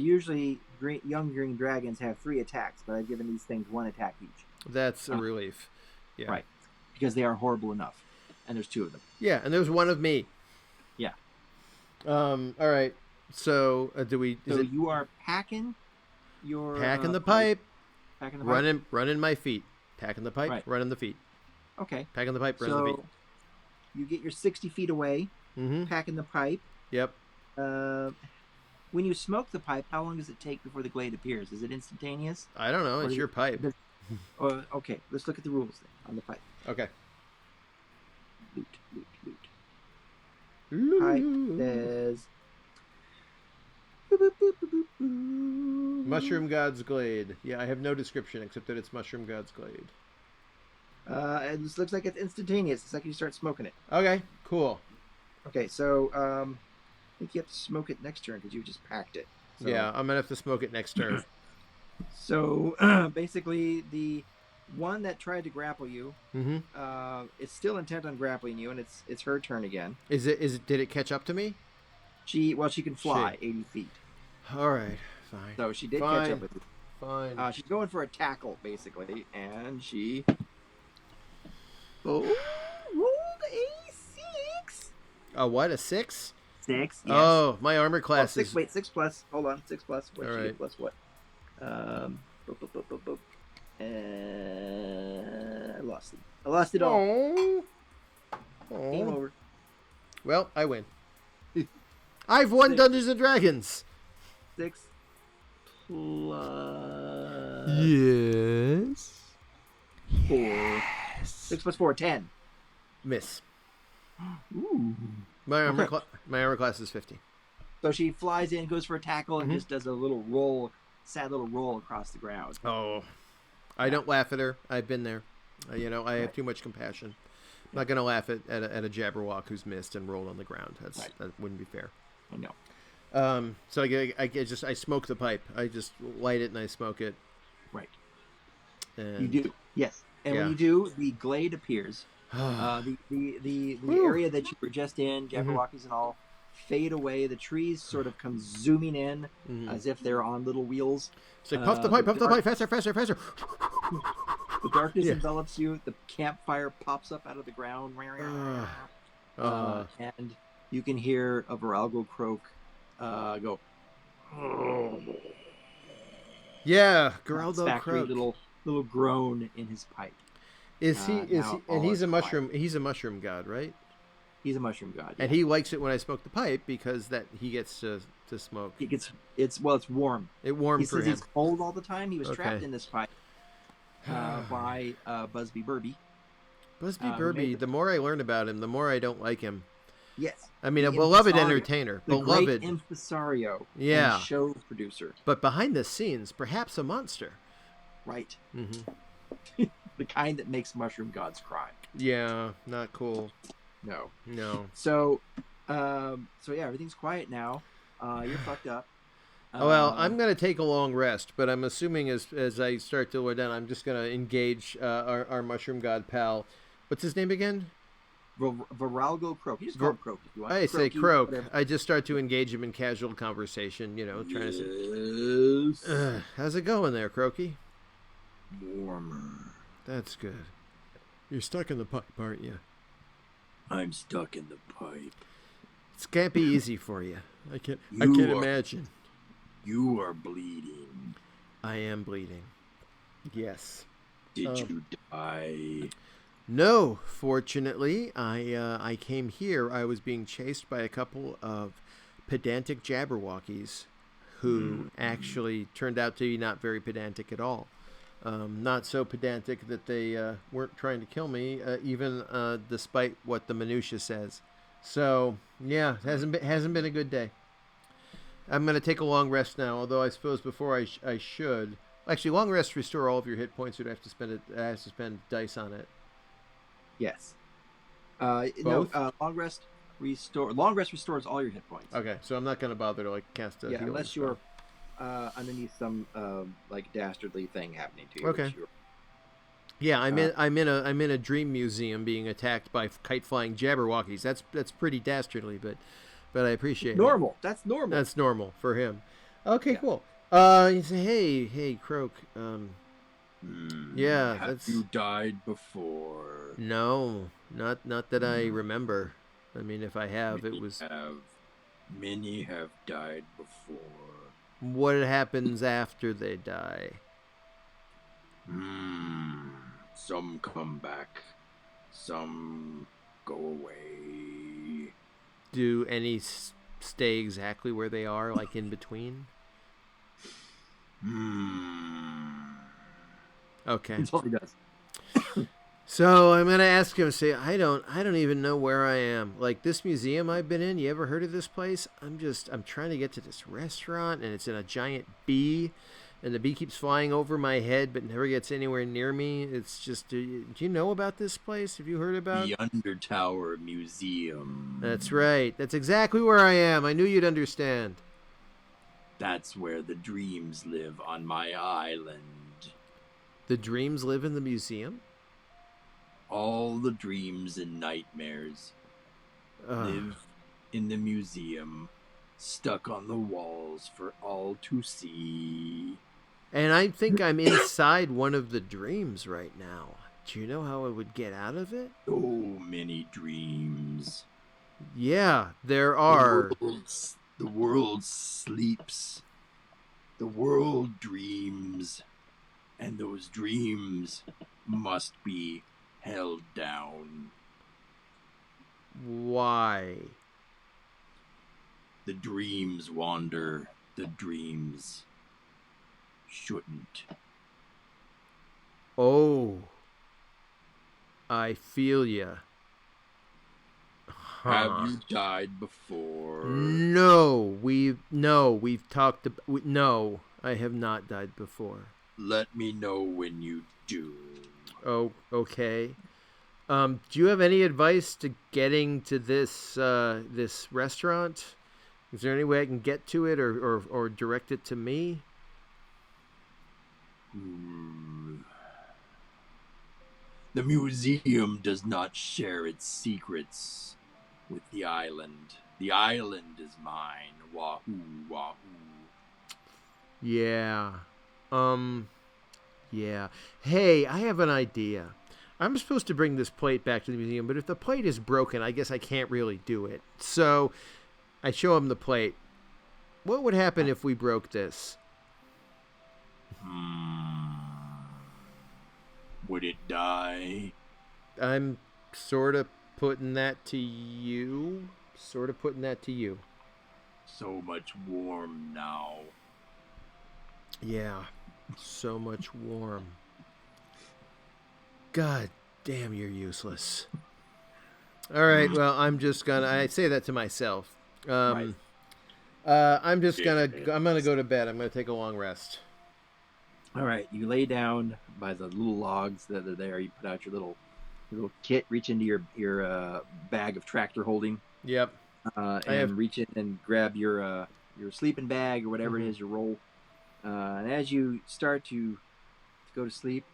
Usually young green dragons have 3 attacks, but I've given these things 1 attack each. That's a relief. Yeah. Right. Because they are horrible enough, and there's 2 of them. Yeah, and there's 1 of me. Yeah. All right. So you are packing your the pipe. Packing the pipe. Running my feet. Packing the pipe. Running the feet. Okay. Packing the pipe. Running the feet. You get your 60 feet away. Packing the pipe. Yep. When you smoke the pipe, how long does it take before the glade appears? Is it instantaneous? I don't know. It's your pipe. Okay, let's look at the rules then on the pipe. Okay. Loot. Pipe says Mushroom God's Glade. Yeah, I have no description except that it's Mushroom God's Glade. And this looks like it's instantaneous. The second you start smoking it. Okay, cool. Okay, so I think you have to smoke it next turn because you just packed it. So. Yeah, I'm gonna have to smoke it next turn. So basically, the one that tried to grapple you, is still intent on grappling you, and it's her turn again. Is it? Did it catch up to me? She can fly 80 feet. All right, fine. So she did catch up with you. Fine. She's going for a tackle basically, and she rolled a 6. A what? A 6? 6. Yes. Oh, my armor class is. 6 plus. Hold on, 6 plus. What all right. Plus what? I lost it. I lost it all. Game over. Well, I win. I've won 6. Dungeons and Dragons. 6 plus. Yes. 4. 6 plus 4, 10. Miss. Ooh. My armor class is 50. So she flies in, goes for a tackle, and just does a little roll, sad little roll across the ground. Oh, I don't laugh at her. I've been there. I have too much compassion. I'm not gonna laugh at a Jabberwock who's missed and rolled on the ground. That wouldn't be fair. I know. So I smoke the pipe. I just light it and I smoke it. Right. And you do. Yes, and when you do, the glade appears. The area that you were just in, Jabberwockies and all, fade away. The trees sort of come zooming in as if they're on little wheels. It's like puff the pipe, faster, faster, faster. The darkness envelops you. The campfire pops up out of the ground. And you can hear a Viralgo croak go. Yeah, Geraldo croak. Little groan in his pipe. Is he? And he's a mushroom. Quiet. He's a mushroom god, right? He's a mushroom god, and he likes it when I smoke the pipe because that he gets to smoke. It's warm. It warms for him. He says he's cold all the time. He was trapped in this pipe by Busby Burby. Busby Burby. The more I learn about him, the more I don't like him. Yes. I mean, a beloved entertainer, beloved great impresario, and show producer. But behind the scenes, perhaps a monster. Right. The kind that makes mushroom gods cry. Yeah, not cool. No. So yeah, everything's quiet now. You're fucked up. Well, I'm gonna take a long rest, but I'm assuming as I start to lower down, I'm just gonna engage our mushroom god pal. What's his name again? Viralgo Croak. You just call him Croak if you want. I say Croak. I just start to engage him in casual conversation. Trying to say, how's it going there, Croaky? Warmer. That's good. You're stuck in the pipe, aren't you? I'm stuck in the pipe. It can't be easy for you. I can't imagine. You are bleeding. I am bleeding. Yes. Did you die? No, fortunately, I came here. I was being chased by a couple of pedantic Jabberwockies who actually turned out to be not very pedantic at all. Not so pedantic that they weren't trying to kill me, even despite what the minutia says. So yeah, it hasn't been a good day. I'm gonna take a long rest now. Although I suppose before I should actually long rest restore all of your hit points. You'd have to spend I have to spend dice on it. Yes. Long rest restore. Long rest restores all your hit points. Okay, so I'm not gonna bother to cast a healing unless spell. You're underneath some dastardly thing happening to you. Okay. Yeah, I'm in a dream museum being attacked by kite flying Jabberwockies. That's pretty dastardly, but I appreciate normal. it. That's normal. That's normal for him. Okay, cool. You say, hey, Croak. Yeah, have you died before? No, not that I remember. I mean, if I have, Many have died before. What happens after they die? Some come back. Some go away. Do any stay exactly where they are, like in between? Okay. That's all he does. So I'm gonna ask him. Say, I don't even know where I am. Like this museum I've been in. You ever heard of this place? I'm trying to get to this restaurant, and it's in a giant bee, and the bee keeps flying over my head, but never gets anywhere near me. It's just. Do you know about this place? Have you heard about the Undertower Museum? That's right. That's exactly where I am. I knew you'd understand. That's where the dreams live on my island. The dreams live in the museum? All the dreams and nightmares live in the museum, stuck on the walls for all to see. And I think I'm inside one of the dreams right now. Do you know how I would get out of it? So many dreams. Yeah, there are. The world sleeps. The world dreams. And those dreams must be held down. Why? The dreams wander. The dreams shouldn't. Oh. I feel ya. Have you died before? No, we've talked about. No, I have not died before. Let me know when you do. Oh, okay. Do you have any advice to getting to this this restaurant? Is there any way I can get to it or direct it to me? The museum does not share its secrets with the island. The island is mine. Wahoo, wahoo. Yeah. Yeah. Hey, I have an idea. I'm supposed to bring this plate back to the museum, but if the plate is broken, I guess I can't really do it. So I show him the plate. What would happen if we broke this? Would it die? I'm sort of putting that to you. So much warm now. Yeah. So much warm. God damn, you're useless. All right, well, I say that to myself. Right. I'm gonna go to bed. I'm gonna take a long rest. All right, you lay down by the little logs that are there. You put out your little kit, reach into your bag of tractor holding. Yep. And reach in and grab your sleeping bag or whatever it is you roll. And as you start to go to sleep,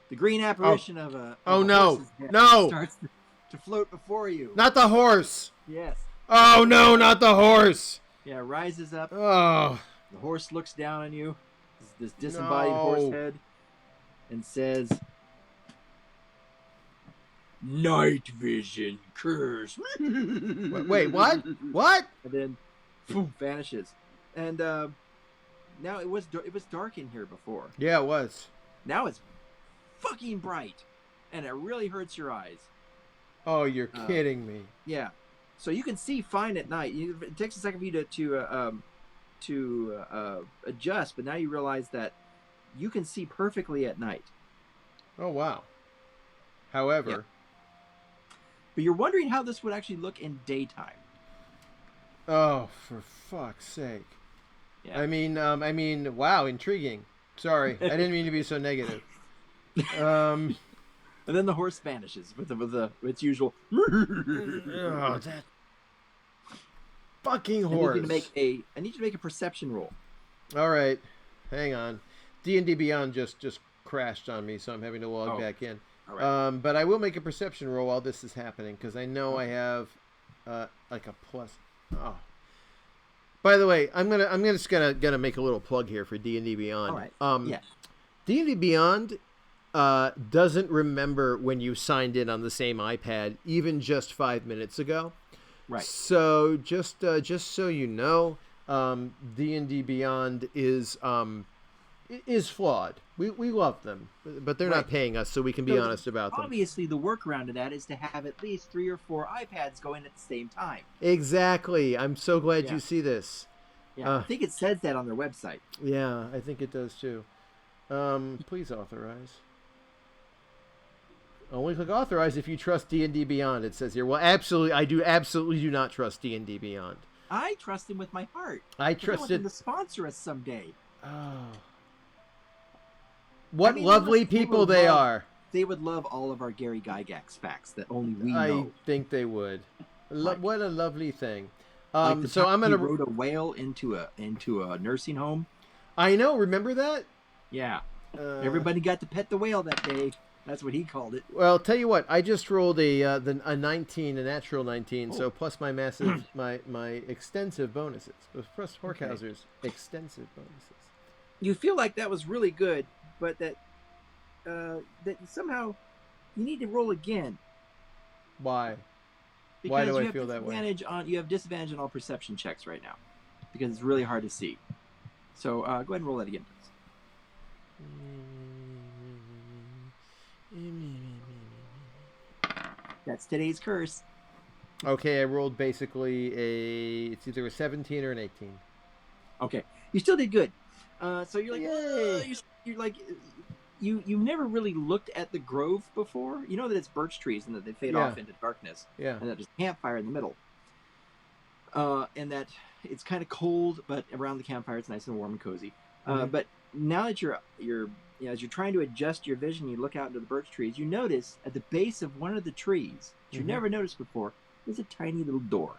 the green apparition of a horse's head starts to float before you. Not the horse. Yes. Oh no, not the horse. Yeah, rises up. Oh. The horse looks down on you, this disembodied horse head, and says, "Night vision curse." Wait, what? What? And then, boom, vanishes. And now it was dark in here before. Yeah, it was. Now it's fucking bright, and it really hurts your eyes. Oh, you're kidding me. Yeah. So you can see fine at night. It takes a second for you to adjust, but now you realize that you can see perfectly at night. Oh wow. However, but you're wondering how this would actually look in daytime. Oh, for fuck's sake. Yeah. I mean, wow, intriguing. Sorry, I didn't mean to be so negative. And then the horse vanishes with its usual. Oh, that fucking horse! I need you to make a perception roll. All right, hang on. D&D Beyond just crashed on me, so I'm having to log back in. All right. But I will make a perception roll while this is happening because I know I have like a plus. Oh. By the way, I'm gonna make a little plug here for D&D Beyond. All right. D&D Beyond doesn't remember when you signed in on the same iPad, even just 5 minutes ago. Right. So just so you know, D&D Beyond is flawed. We love them, but they're not paying us, so we can be honest about them. Obviously, the workaround to that is to have at least 3 or 4 iPads going at the same time. Exactly. I'm so glad you see this. Yeah, I think it says that on their website. Yeah, I think it does too. Please authorize. Only click authorize if you trust D&D Beyond, it says here. Well, absolutely, I absolutely do not trust D&D Beyond. I trust him with my heart. I trust it to sponsor us someday. Oh. What lovely people they are. They would love all of our Gary Gygax facts that only we know. I think they would. What a lovely thing. Like so I'm gonna rode a whale into a nursing home. I know. Remember that? Yeah. Everybody got to pet the whale that day. That's what he called it. Well, tell you what, I just rolled a 19, a natural 19, so plus my massive, my extensive bonuses, plus Horkhauser's extensive bonuses. You feel like that was really good, but that somehow you need to roll again. Why? Because Why do I feel that way? You have disadvantage on all perception checks right now, because it's really hard to see. So go ahead and roll that again, please. That's today's curse. Okay, I rolled basically it's either a 17 or an 18. Okay, you still did good. So you're like, Yay. You're like, you've never really looked at the grove before. You know that it's birch trees and that they fade off into darkness. Yeah. And that there's a campfire in the middle. And that it's kind of cold, but around the campfire it's nice and warm and cozy. But now that you're as you're trying to adjust your vision, you look out into the birch trees, you notice at the base of one of the trees, that you never noticed before, there's a tiny little door.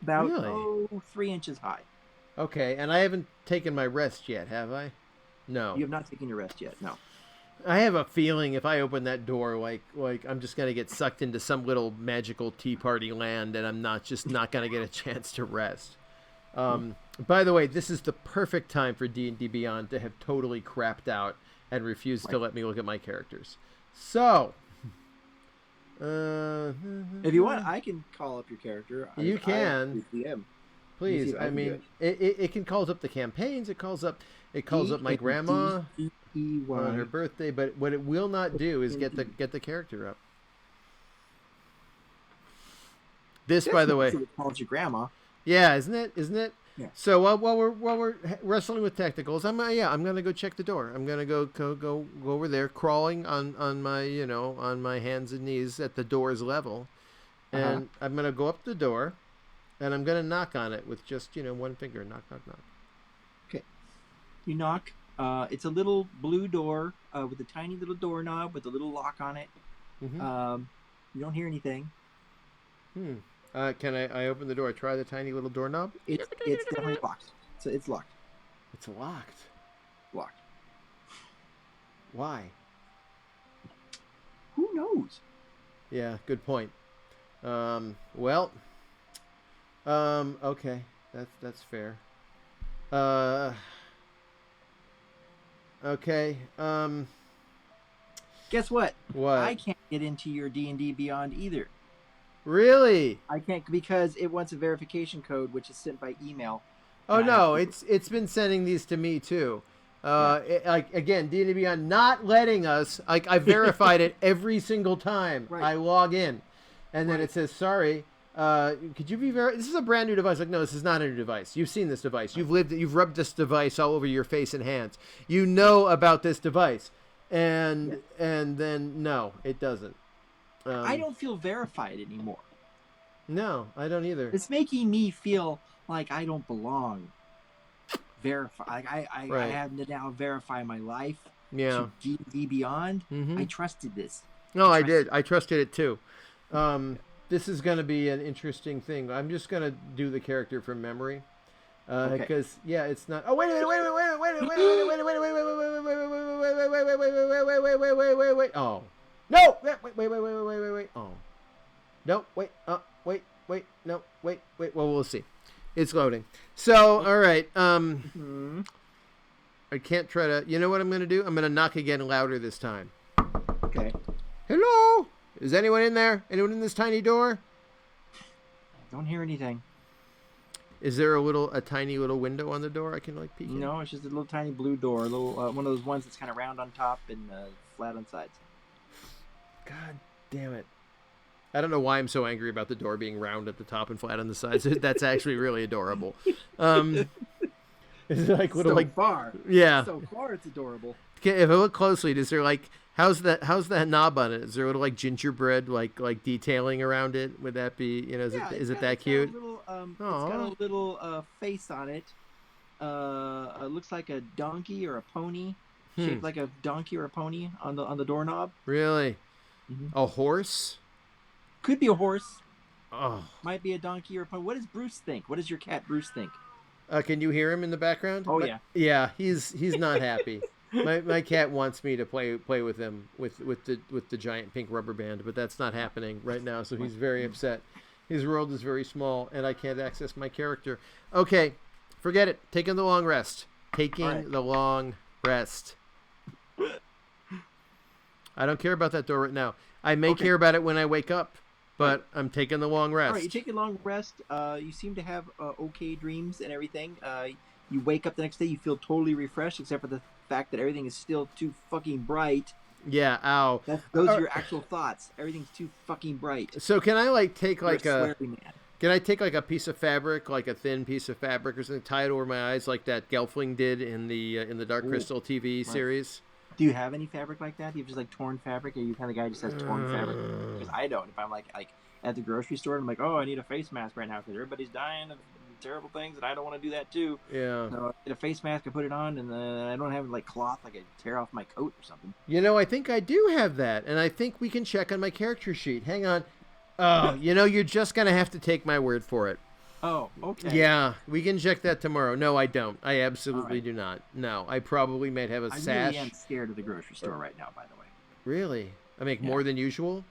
About 3 inches high. Okay, and I haven't taken my rest yet, have I? No. You have not taken your rest yet, no. I have a feeling if I open that door, like I'm just gonna get sucked into some little magical tea party land, and I'm not gonna get a chance to rest. By the way, this is the perfect time for D&D Beyond to have totally crapped out and refused to let me look at my characters. So, if you want, I can call up your character. You can. Please, I mean, it can calls up the campaigns. It calls up my grandma on her birthday. But what it will not do is get the character up. This, by the way, it calls your grandma. Yeah, isn't it? Yeah. So while we're wrestling with technicals, I'm gonna go check the door. I'm gonna go over there, crawling on my hands and knees at the door's level, and I'm gonna go up the door, and I'm gonna knock on it with just one finger. Knock, knock, knock. Okay. You knock. It's a little blue door with a tiny little doorknob with a little lock on it. Mm-hmm. You don't hear anything. Can I open the door? Try the tiny little doorknob? It's definitely locked. So it's locked. It's locked. Locked. Why? Who knows? Yeah, good point. Okay. That's fair. Okay. Guess what? What? I can't get into your D&D Beyond either. Really? I can't because it wants a verification code, which is sent by email. Oh no, it's been sending these to me too. Again, D&D Beyond not letting us. I verified it every single time I log in, and then it says sorry. Could you be This is a brand new device. Like, no, this is not a new device. You've seen this device. You've rubbed this device all over your face and hands. You know about this device, and then no, it doesn't. I don't feel verified anymore. No, I don't either. It's making me feel like I don't belong. I have to now verify my life. Yeah. To D&D Beyond. Mm-hmm. I trusted this. No, I did. I trusted it too. This is going to be an interesting thing. I'm just going to do the character from memory. Because it's not. Oh wait a minute! Wait! Oh no! Wait! Oh no! Wait! No! Wait! Well, we'll see. It's loading. So, all right. I can't try to. You know what I'm going to do? I'm going to knock again louder this time. Okay. Hello? Is anyone in there? Anyone in this tiny door? Don't hear anything. Is there a tiny little window on the door I can peek in? No, it's just a little tiny blue door, a little one of those ones that's kind of round on top and flat on sides. God damn it! I don't know why I'm so angry about the door being round at the top and flat on the sides. That's actually really adorable. It's like little far. Yeah. So far, it's adorable. Okay, if I look closely, is there how's that knob on it? Is there a little gingerbread detailing around it? Would that be is it that cute? It's got a little face on it. It looks like a donkey or a pony, shaped like a donkey or a pony on the doorknob. Really? Mm-hmm. A horse? Could be a horse. Oh. Might be a donkey or a pony. What does Bruce think? What does your cat Bruce think? Can you hear him in the background? Oh yeah. Yeah, he's not happy. My cat wants me to play with him with the giant pink rubber band, but that's not happening right now. So he's very upset. His world is very small, and I can't access my character. Okay, forget it. Taking the long rest. The long rest. I don't care about that door right now. I may care about it when I wake up, but I'm taking the long rest. All right, you take a long rest. You seem to have okay dreams and everything. You wake up the next day, you feel totally refreshed, except for the fact that everything is still too fucking bright. Yeah, ow. Those are your actual thoughts. Everything's too fucking bright. So can I take You're a sweary man. Can I take a piece of fabric, a thin piece of fabric or something, tie it over my eyes like that Gelfling did in the Dark Crystal TV series? Do you have any fabric like that? Do you have just torn fabric? Are you the kind of guy who just has torn fabric? Because I don't. If I'm like at the grocery store and I'm like, oh, I need a face mask right now because everybody's dying of terrible things and I don't want to do that too. Yeah. So I get a face mask, I put it on, and I don't have cloth, I tear off my coat or something. I think I do have that, and I think we can check on my character sheet. Hang on. Oh, you're just gonna have to take my word for it. Oh, okay. Yeah, we can check that tomorrow. No, I don't. I absolutely do not. No, I probably might have a sash. I really am scared of the grocery store right now, by the way. Really? I make more than usual?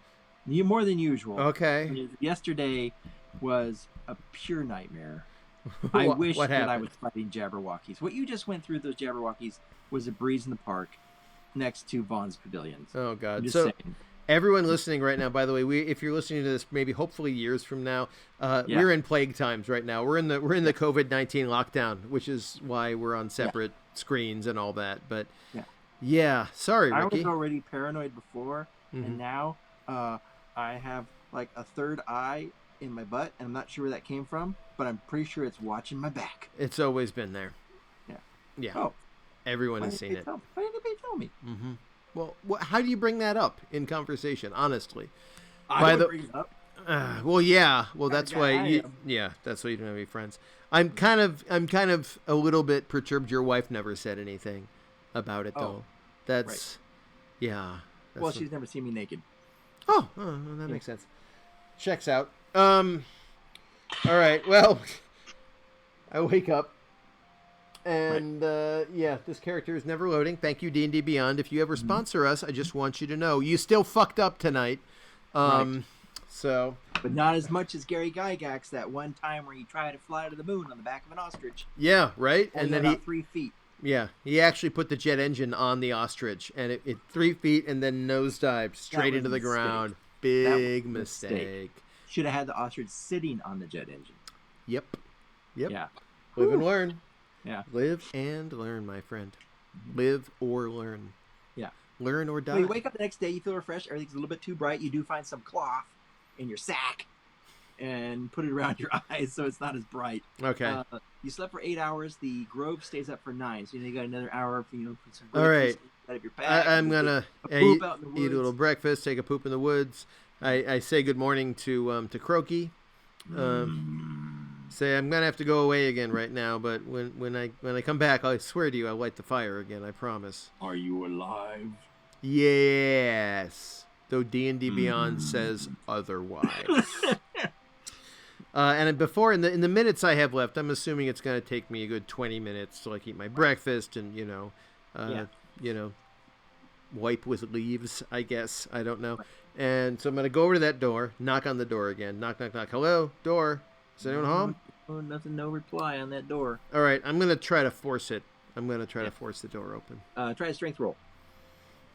More than usual. Okay. Yesterday was a pure nightmare. I wish that I was fighting Jabberwockies. What you just went through those Jabberwockies was a breeze in the park next to Vaughn's Pavilions. Oh, God. So saying. Everyone listening right now, by the way, if you're listening to this, maybe hopefully years from now, we're in plague times right now. We're in the COVID-19 lockdown, which is why we're on separate screens and all that. But sorry, Ricky. I was already paranoid before, and now I have like a third eye in my butt, and I'm not sure where that came from, but I'm pretty sure it's watching my back. It's always been there. Yeah. Oh, everyone has seen it. Why didn't anybody tell me? Mm-hmm. Well, how do you bring that up in conversation? Honestly, I don't bring it up. Well, yeah. Well, that's why. That's why you don't have any friends. I'm kind of a little bit perturbed. Your wife never said anything about it, though. That's well, she's never seen me naked. Oh, that makes sense. Checks out. All right. Well, I wake up. And, this character is never loading. Thank you, D&D Beyond. If you ever sponsor us, I just want you to know, you still fucked up tonight. So. But not as much as Gary Gygax that one time where he tried to fly to the moon on the back of an ostrich. Yeah, right? And then about 3 feet. Yeah, he actually put the jet engine on the ostrich, and it 3 feet and then nosedived straight into the ground. Big mistake. Should have had the ostrich sitting on the jet engine. Yep. Yeah. Live and learn. Yeah. Live and learn, my friend. Live or learn. Yeah. Learn or die. Well, you wake up the next day, you feel refreshed, everything's a little bit too bright. You do find some cloth in your sack and put it around your eyes so it's not as bright. Okay. You slept for 8 hours. The grove stays up for 9, so you got another hour for some all right. out of your pack. I'm gonna eat a little breakfast, take a poop in the woods. I say good morning to Croaky. Say I'm gonna have to go away again right now, but when I come back, I swear to you, I'll light the fire again. I promise. Are you alive? Yes. Though D&D Beyond says otherwise. And before in the minutes I have left, I'm assuming it's gonna take me a good 20 minutes to eat my breakfast and wipe with leaves. I guess I don't know. And so I'm gonna go over to that door, knock on the door again. Knock, knock, knock. Hello, door. Is anyone home? Oh, nothing. No reply on that door. All right, I'm gonna try to force it. I'm gonna try to force the door open. Try a strength roll.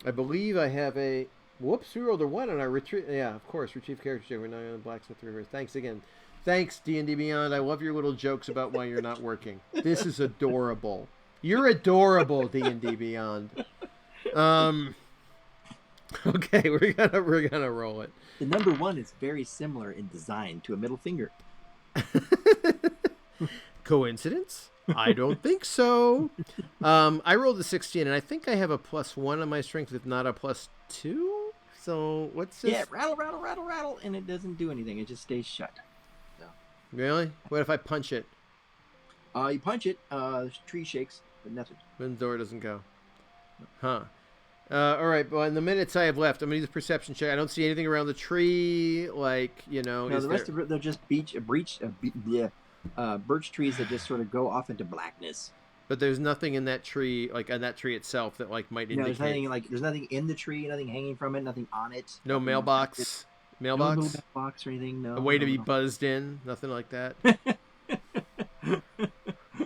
I believe I have a. Whoops, we rolled a 1 on our retrieve. Yeah, of course, retrieve character. We're not on the blacksmith river. Thanks again. Thanks, D&D Beyond. I love your little jokes about why you're not working. This is adorable. You're adorable, D&D Beyond. Okay, we're gonna roll it. The number 1 is very similar in design to a middle finger. Coincidence? I don't think so. I rolled a 16, and I think I have a +1 on my strength, if not a +2. So what's this? Yeah, rattle, rattle, rattle, rattle, and it doesn't do anything. It just stays shut. So. Really? What if I punch it? You punch it, the tree shakes, but nothing. Then the door doesn't go. Huh. All right, well, in the minutes I have left, I'm going to use a perception check. I don't see anything around the tree, No, the rest of it, they're just birch trees that just sort of go off into blackness. But there's nothing in that tree, on that tree itself, that might indicate. No, there's nothing in the tree, nothing hanging from it, nothing on it. No mailbox. Mailbox. No mailbox or anything. No. A way to be buzzed in. Nothing like that.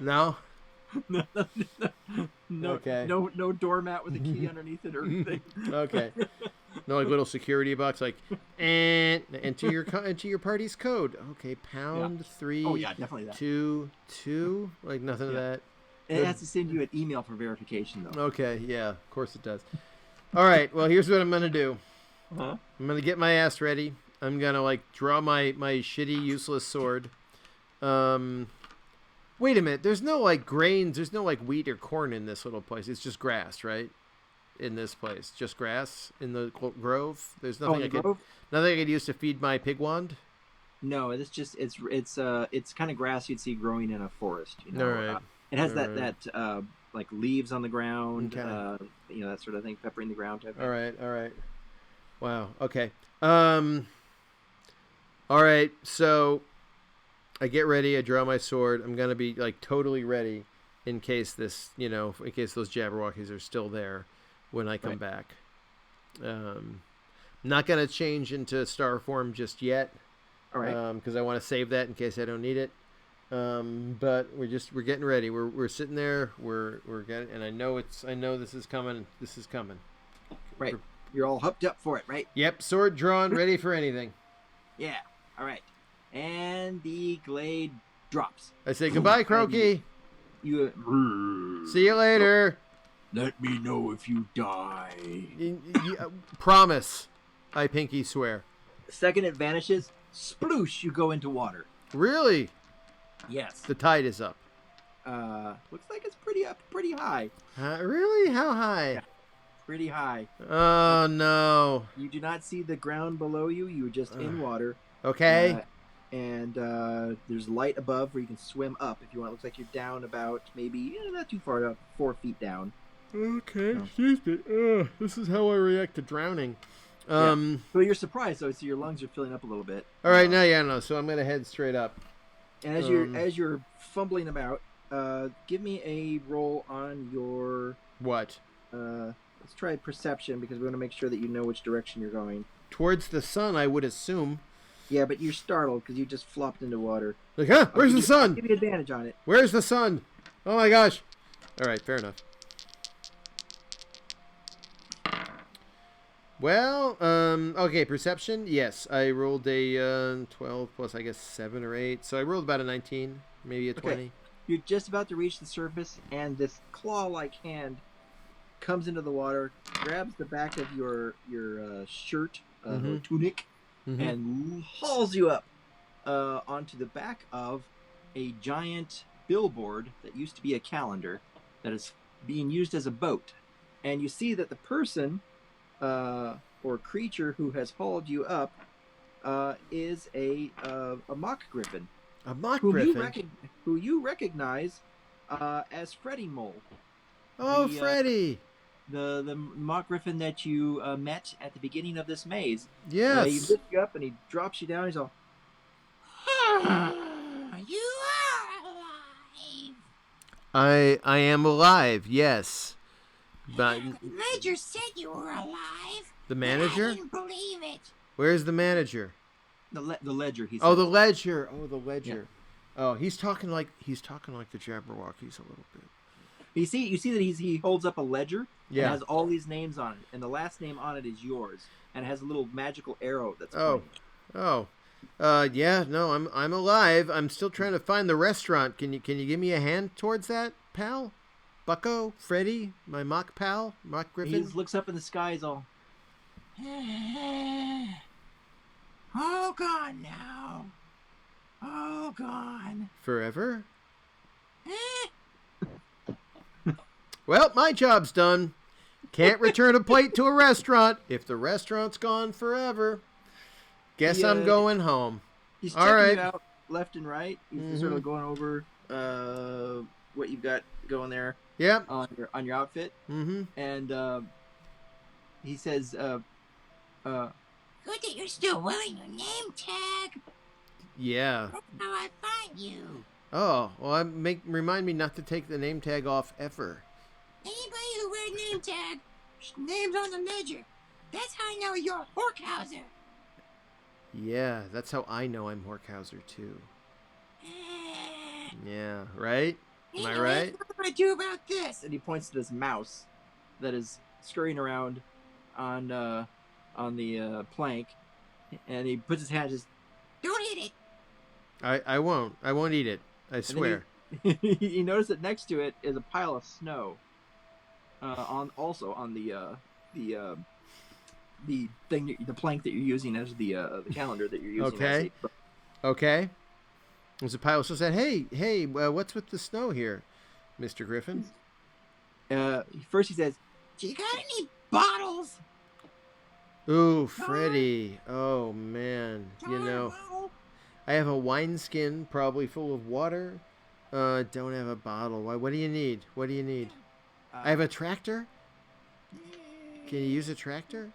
No. No. Okay. No doormat with a key underneath it or anything. Okay. No little security box and enter your party's code. Okay, pound 3. Oh yeah, definitely that. 2 nothing of that. It has to send you an email for verification, though. Okay, yeah, of course it does. All right, well, here's what I'm going to do. Uh-huh. I'm going to get my ass ready. I'm going to, draw my shitty, useless sword. Wait a minute. There's no, grains. There's no, wheat or corn in this little place. It's just grass, right? In this place. Just grass in the grove? There's nothing nothing I could use to feed my pig wand? No, it's just, it's kind of grass you'd see growing in a forest. All right. It has that leaves on the ground, that sort of thing, peppering the ground type. All right. Wow. Okay. All right. So I get ready. I draw my sword. I'm gonna be like totally ready in case this, in case those Jabberwockies are still there when I come back. Not gonna change into star form just yet. All right. Because I want to save that in case I don't need it. But we're getting ready. We're sitting there. We're getting, and I know this is coming. This is coming. Right. You're all hooked up for it, right? Yep. Sword drawn, ready for anything. Yeah. All right. And the glade drops. I say goodbye, Croaky. You. See you later. Let me know if you die. Promise. I pinky swear. The second it vanishes, sploosh! You go into water. Really? Yes. The tide is up. Looks like it's pretty up, pretty high. Really? How high? Yeah, pretty high. Oh no! You do not see the ground below you. You're just in water. Okay. And there's light above where you can swim up if you want. It looks like you're down about maybe not too far up, 4 feet down. Okay. Excuse me. This is how I react to drowning. So you're surprised, though. So your lungs are filling up a little bit. All right. No. So I'm gonna head straight up. And as you're fumbling about, give me a roll on your what? Let's try perception because we want to make sure that you know which direction you're going. Towards the sun, I would assume. Yeah, but you're startled because you just flopped into water. Like, huh? Where's the sun? Give you advantage on it. Where's the sun? Oh my gosh! All right, fair enough. Well, okay, perception. Yes, I rolled a 12 plus, I guess, 7 or 8. So I rolled about a 19, maybe a 20. Okay. You're just about to reach the surface, and this claw-like hand comes into the water, grabs the back of your shirt, or tunic, and hauls you up onto the back of a giant billboard that used to be a calendar that is being used as a boat. And you see that the person or creature who has hauled you up is a mock griffin. A mock griffin? Who you recognize as Freddy Mole. Oh, Freddy! The mock griffin that you met at the beginning of this maze. Yes. He lifts you up and he drops you down. He's all, You are alive. I am alive, yes. But the manager said you were alive. The manager? I didn't believe it. Where's the manager? the ledger. He said. Oh, the ledger. Yeah. Oh, he's talking like the Jabberwockies a little bit. You see that he holds up a ledger. Yeah. And has all these names on it, and the last name on it is yours, and it has a little magical arrow that's. Yeah. No, I'm alive. I'm still trying to find the restaurant. Can you give me a hand towards that, pal? Bucko, Freddy, my mock pal, mock griffin. He just looks up in the sky. He's all. All gone now. All gone. Forever? Well, my job's done. Can't return a plate to a restaurant if the restaurant's gone forever. Guess I'm going home. He's checking you out left and right. He's sort of going over what you've got going there. Yep. On your outfit. And he says, good that you're still wearing your name tag. Yeah. That's how I find you. Oh, well, remind me not to take the name tag off ever. Anybody who wears name tag, name's on the ledger. That's how I know you're Horkhauser. Yeah, that's how I know I'm Horkhauser too. Yeah, right? Am I right? What do I do about this? And he points to this mouse that is scurrying around on the plank, and he puts his hand just. Don't hit it. I won't. I won't eat it. I swear. You notice that next to it is a pile of snow. On the thing, the plank that you're using as the calendar that you're using. Okay. There's a pile of snow. Said, hey, what's with the snow here, Mr. Griffin? First he says, "Do you got any bottles?" Ooh, Freddy. Oh man, I have a wineskin, probably full of water. Don't have a bottle. Why? What do you need? I have a tractor. Can you use a tractor?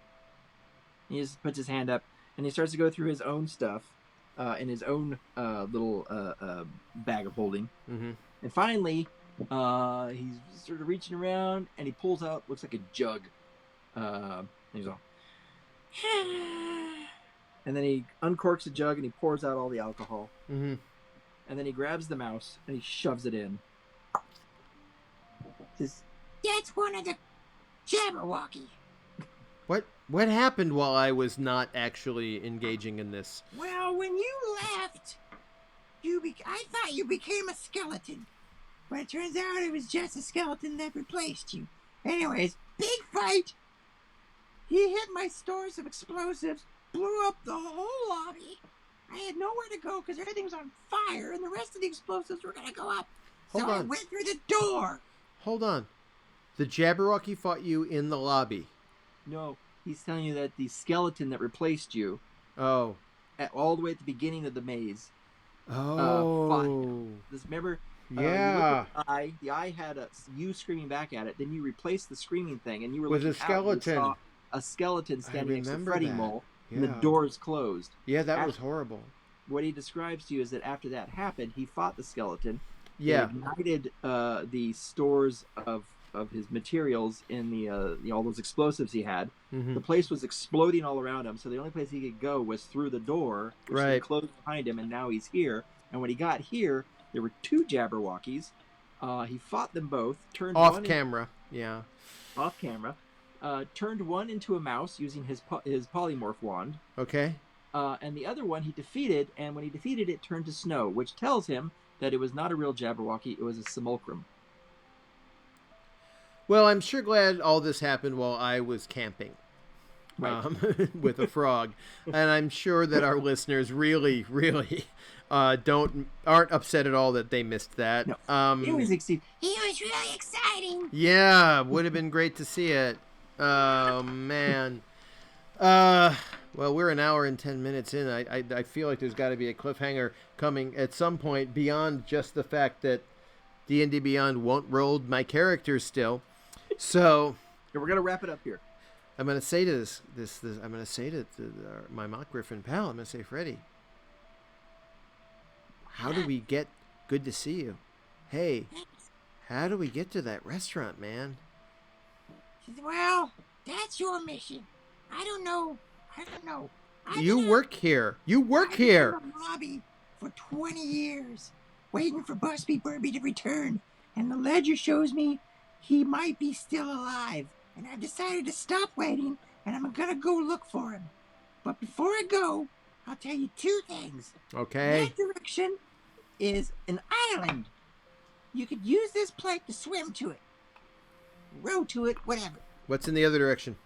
He just puts his hand up and he starts to go through his own stuff. in his own little bag of holding. Mm-hmm. And finally, he's sort of reaching around, and he pulls out, looks like a jug. And he's all, and then he uncorks the jug and he pours out all the alcohol. Mm-hmm. And then he grabs the mouse and he shoves it in. That's one of the Jabberwocky. What happened while I was not actually engaging in this? Well, when you left, I thought you became a skeleton. But it turns out it was just a skeleton that replaced you. Anyways, big fight. He hit my stores of explosives, blew up the whole lobby. I had nowhere to go because everything's on fire, and the rest of the explosives were going to go up. So I went through the door. Hold on. The Jabberwocky fought you in the lobby. No, he's telling you that the skeleton that replaced you, all the way at the beginning of the maze, fought him. Remember? Yeah. The eye had you screaming back at it. Then you replaced the screaming thing, and you were with looking a skeleton. Out, a skeleton standing next to Freddy Mole, and the doors closed. Yeah, that was horrible. What he describes to you is that after that happened, he fought the skeleton. Yeah. He ignited the stores of his materials in the all those explosives he had. Mm-hmm. The place was exploding all around him, so the only place he could go was through the door, which closed behind him, and now he's here. And when he got here, there were 2 Jabberwockies. He fought them both. Turned off camera. Turned one into a mouse using his polymorph wand. Okay. And the other one he defeated, and when he defeated it, turned to snow, which tells him that it was not a real Jabberwocky, it was a simulacrum. Well, I'm sure glad all this happened while I was camping. With a frog. And I'm sure that our listeners really, really aren't upset at all that they missed that. No. He was really exciting. Yeah, would have been great to see it. Oh, man. Well, we're an hour and 10 minutes in. I feel like there's got to be a cliffhanger coming at some point beyond just the fact that D&D Beyond won't roll my characters still. So we're going to wrap it up here. I'm going to say to I'm going to say to my mock griffin pal, I'm going to say, Freddy, how do we get, good to see you. Hey, how do we get to that restaurant, man? Well, that's your mission. I don't know. You work here. I've been in the lobby for 20 years, waiting for Busby Burby to return, and the ledger shows me he might be still alive. And I've decided to stop waiting, and I'm gonna go look for him. But before I go, I'll tell you 2 things. Okay. That direction is an island. You could use this plank to swim to it, row to it, whatever. What's in the other direction?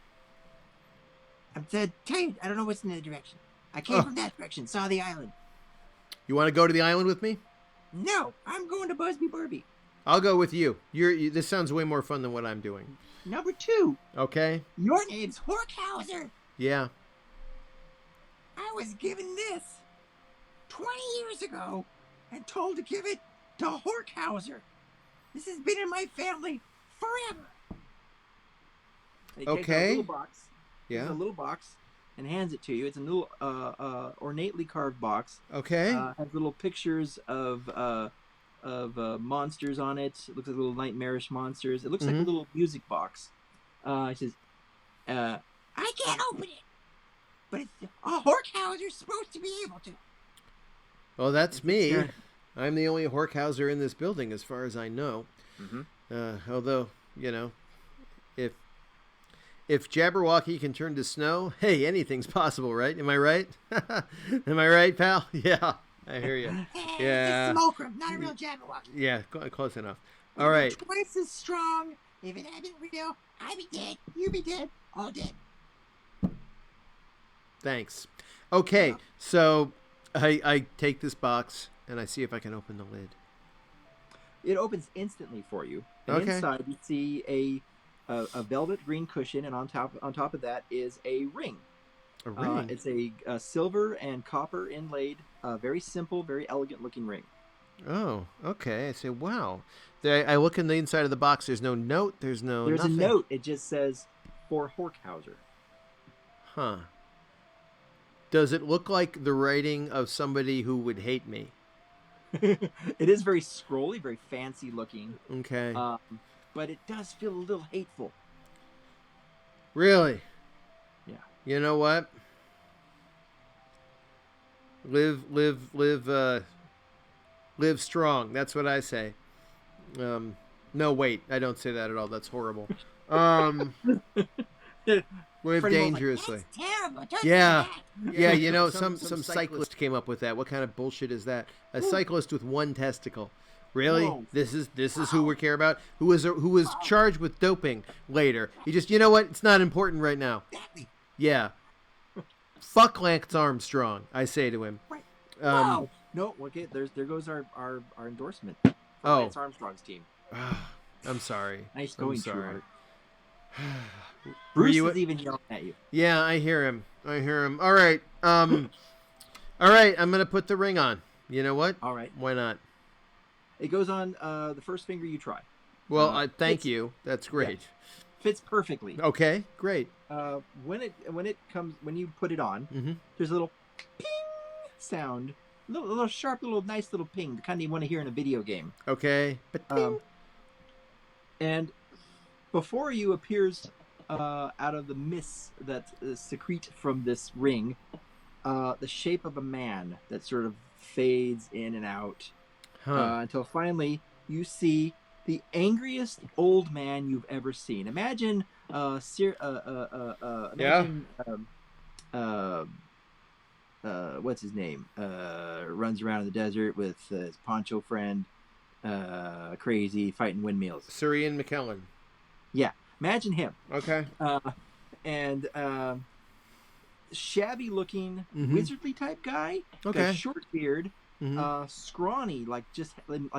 I'm tell you, I don't know what's in the other direction. I came from that direction, saw the island. You want to go to the island with me? No, I'm going to Busby Burby. I'll go with you. This sounds way more fun than what I'm doing. Number 2. Okay. Your name's Horkhauser. Yeah. I was given this 20 years ago and told to give it to Horkhauser. This has been in my family forever. He takes out a little box. Yeah. A little box and hands it to you. It's a little ornately carved box. Okay. Has little pictures of monsters on it. It looks like little nightmarish monsters. It looks like a little music box. It says, I can't open it, but a Horkhauser's supposed to be able to. Well, that's me. I'm the only Horkhauser in this building, as far as I know. Mm-hmm. Although, if Jabberwocky can turn to snow, hey, anything's possible, right? Am I right? Am I right, pal? Yeah. I hear you. Yeah. It's a Smokrum, not a real Jabberwocky. Yeah, close enough. All right. Twice as strong. If it had been real, I'd be dead. You'd be dead. All dead. Thanks. Okay, so I take this box and I see if I can open the lid. It opens instantly for you. And inside you see a velvet green cushion, and on top of that is a ring. A ring. It's a silver and copper inlaid, very simple, very elegant looking ring. Oh, okay. I say, wow. I look in the inside of the box. There's no note. There's nothing. A note. It just says, for Horkhauser. Huh. Does it look like the writing of somebody who would hate me? It is very scrolly, very fancy looking. Okay. But it does feel a little hateful. Really? Yeah. You know what? Live strong. That's what I say. No, wait. I don't say that at all. That's horrible. Live dangerously. That's terrible. Don't Yeah. do that. Yeah, you know, some cyclist came up with that. What kind of bullshit is that? A cyclist with one testicle. Really? Whoa. This is who we care about? Who was charged with doping later. He just, you know what? It's not important right now. Exactly. Yeah. Fuck Lance Armstrong, I say to him. Right. No, okay. There goes our endorsement. For Lance Armstrong's team. I'm sorry. Nice going, I'm sorry. Trueheart. Bruce is even yelling at you. Yeah, I hear him. All right. All right. I'm gonna put the ring on. You know what? All right. Why not? It goes on the first finger you try. Well, thank you. That's great. Yeah. Fits perfectly. Okay, great. When you put it on, there's a little ping sound, a little sharp, nice little ping, the kind you want to hear in a video game. Okay. And before you appears out of the mists that secrete from this ring, the shape of a man that sort of fades in and out until finally you see the angriest old man you've ever seen. Imagine, what's his name? Runs around in the desert with his poncho friend, crazy, fighting windmills. Syrian McKellen. Yeah, imagine him. Okay. And shabby-looking, wizardly type guy. Okay. Got short beard, scrawny, like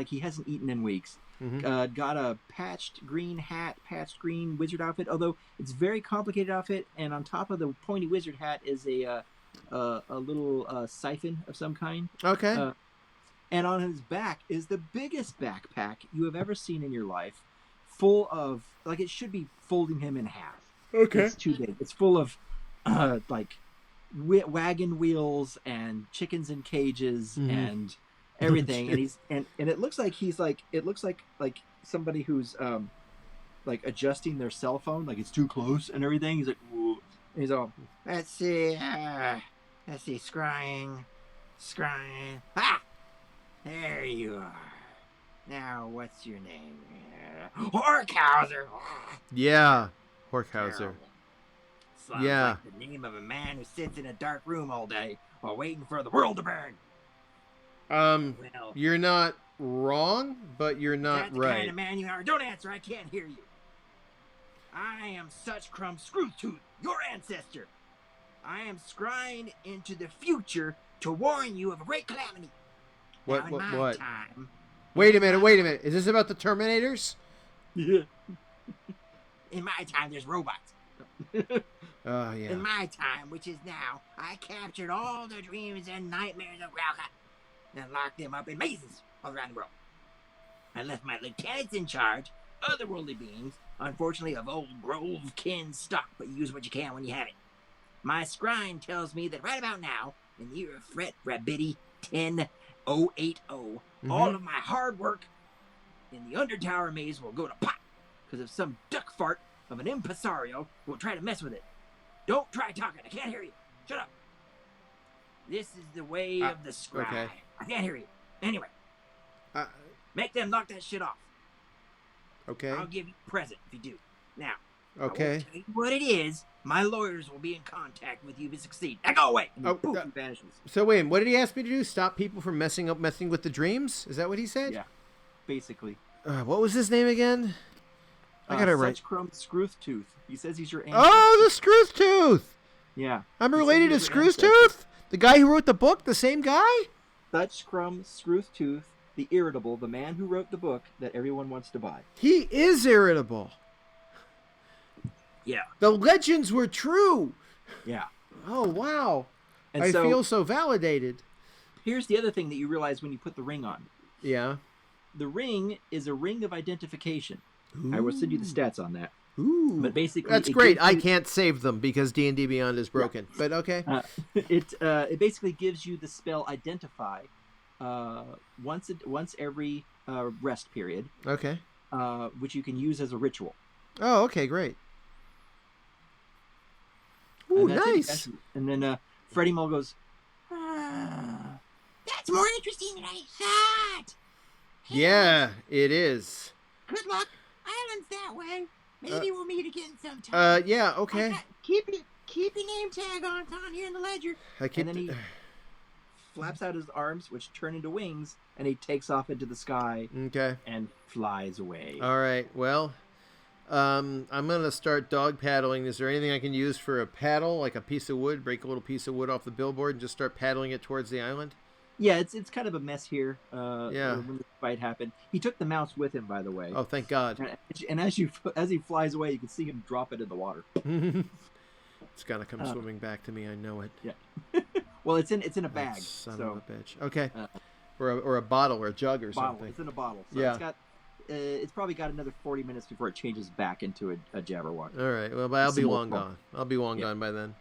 he hasn't eaten in weeks. Got a patched green hat, patched green wizard outfit. Although it's a very complicated outfit, and on top of the pointy wizard hat is a little siphon of some kind. Okay. And on his back is the biggest backpack you have ever seen in your life, full of, like, it should be folding him in half. Okay. It's too big. It's full of like wagon wheels and chickens in cages and everything. And he's and it looks like like somebody who's like adjusting their cell phone, like it's too close and everything. He's like, whoa. And he's all, Let's see, scrying. Ah! There you are. Now, what's your name? Horkhauser. Yeah, Horkhauser. Terrible. Sounds like the name of a man who sits in a dark room all day while waiting for the world to burn. Well, You're not wrong, but you're not the right. kind of man you are. Don't answer. I can't hear you. I am such crumb Screwtooth, your ancestor. I am scrying into the future to warn you of a great calamity. What? Now, in my What? time, Wait a minute. Is this about the Terminators? yeah. in my time, there's robots. Oh, yeah. In my time, which is now, I captured all the dreams and nightmares of Grauka and locked them up in mazes all around the world. I left my lieutenants in charge, otherworldly beings, unfortunately of old grove kin stock, but use what you can when you have it. My scrying tells me that right about now, in the year of Fret Rabidi 10080, all of my hard work in the Undertower maze will go to pot because of some duck fart of an impresario who will try to mess with it. Don't try talking. I can't hear you. Shut up. This is the way of the scry. Okay. I can't hear you. Anyway, make them knock that shit off. Okay. I'll give you a present if you do. Now, I Okay. won't tell you what it is. My lawyers will be in contact with you if you succeed. Now go away. And poof, he vanishes. So wait, what did he ask me to do? Stop people from messing with the dreams? Is that what he said? Yeah, basically. What was his name again? I gotta write. Such crumb Screwtooth. He says he's your ancestor. Oh, the Screwtooth. Yeah. I'm He related to says he's your ancestor. Screwtooth? The guy who wrote the book? The same guy? Such crumb Screwtooth, the irritable, the man who wrote the book that everyone wants to buy. He is irritable. Yeah. The legends were true. Yeah. Oh, wow. And I so feel so validated. here's the other thing that you realize when you put the ring on. Yeah. The ring is a ring of identification. I will send you the stats on that. Ooh, but basically that's great. I can't save them because D&D Beyond is broken. But okay. It basically gives you the spell Identify once every rest period. Okay. Which you can use as a ritual. Oh, okay, great. Ooh, nice. And then Freddie Mull goes, That's more interesting than I thought. Hey, yeah, it is. Good luck. Island's that way. Maybe we'll meet again sometime. Yeah, okay. Keep your name tag on here in the ledger. And then he flaps out his arms, which turn into wings, and he takes off into the sky. Okay. And flies away. All right. Well, I'm gonna start dog paddling. Is there anything I can use for a paddle, like a piece of wood? Break a little piece of wood off the billboard and just start paddling it towards the island. Yeah, it's kind of a mess here. Yeah. When the fight happened, he took the mouse with him, by the way. Oh, thank God. And as he flies away, you can see him drop it in the water. It's gonna come swimming back to me. I know it. Yeah. Well, it's in a bag. Son of a bitch. Okay. Or a bottle or a jug or something. It's in a bottle. So yeah. It's probably got another 40 minutes before it changes back into a Jabberwock. All right. Well, but I'll be long gone. I'll be long gone by then.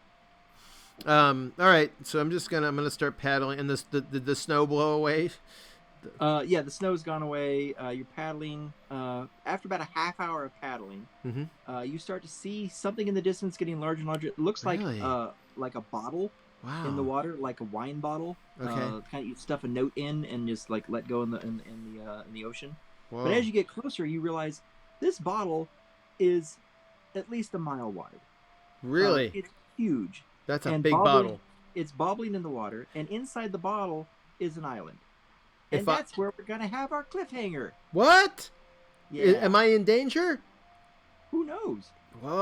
All right. So I'm gonna start paddling, and the snow blow away. Yeah, the snow's gone away. You're paddling. After about a half hour of paddling, you start to see something in the distance getting larger and larger. It looks like a bottle in the water, like a wine bottle. Okay. Kind of you stuff a note in and just like let go in the ocean. Whoa. But as you get closer, you realize this bottle is at least a mile wide. Really? It's huge. That's a big bottle. It's bobbling in the water, and inside the bottle is an island. And that's where we're going to have our cliffhanger. What? Yeah. Am I in danger? Who knows? Whoa!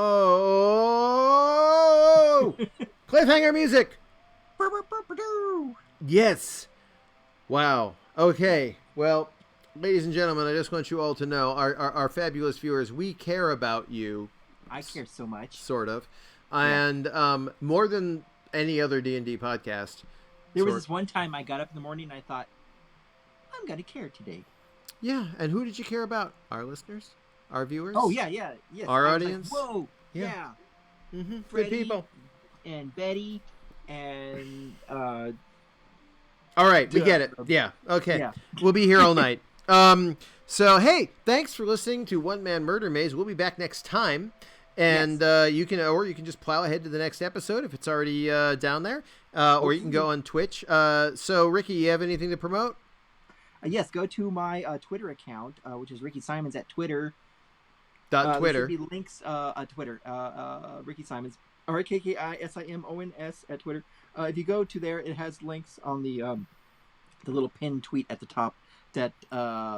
Cliffhanger music! Yes! Wow. Okay. Well, ladies and gentlemen, I just want you all to know, our fabulous viewers, we care about you. I care so much. Sort of. And more than any other D&D podcast. There was this one time I got up in the morning and I thought, I'm going to care today. Yeah, and who did you care about? Our listeners? Our viewers? Oh, yeah. Yes. Our audience? Like, whoa, yeah. Mm-hmm. Freddie, good people. And Betty, and... all right, we get it. Yeah, okay. Yeah. We'll be here all night. So, hey, thanks for listening to One Man Murder Maze. We'll be back next time. And you can just plow ahead to the next episode if it's already down there, or you can go on Twitch. So, Ricky, you have anything to promote? Yes, go to my Twitter account, which is Ricky Simons at Twitter. Twitter. There should be links on Twitter. Ricky Simons, RKKISIMONS at Twitter. If you go to there, it has links on the little pinned tweet at the top that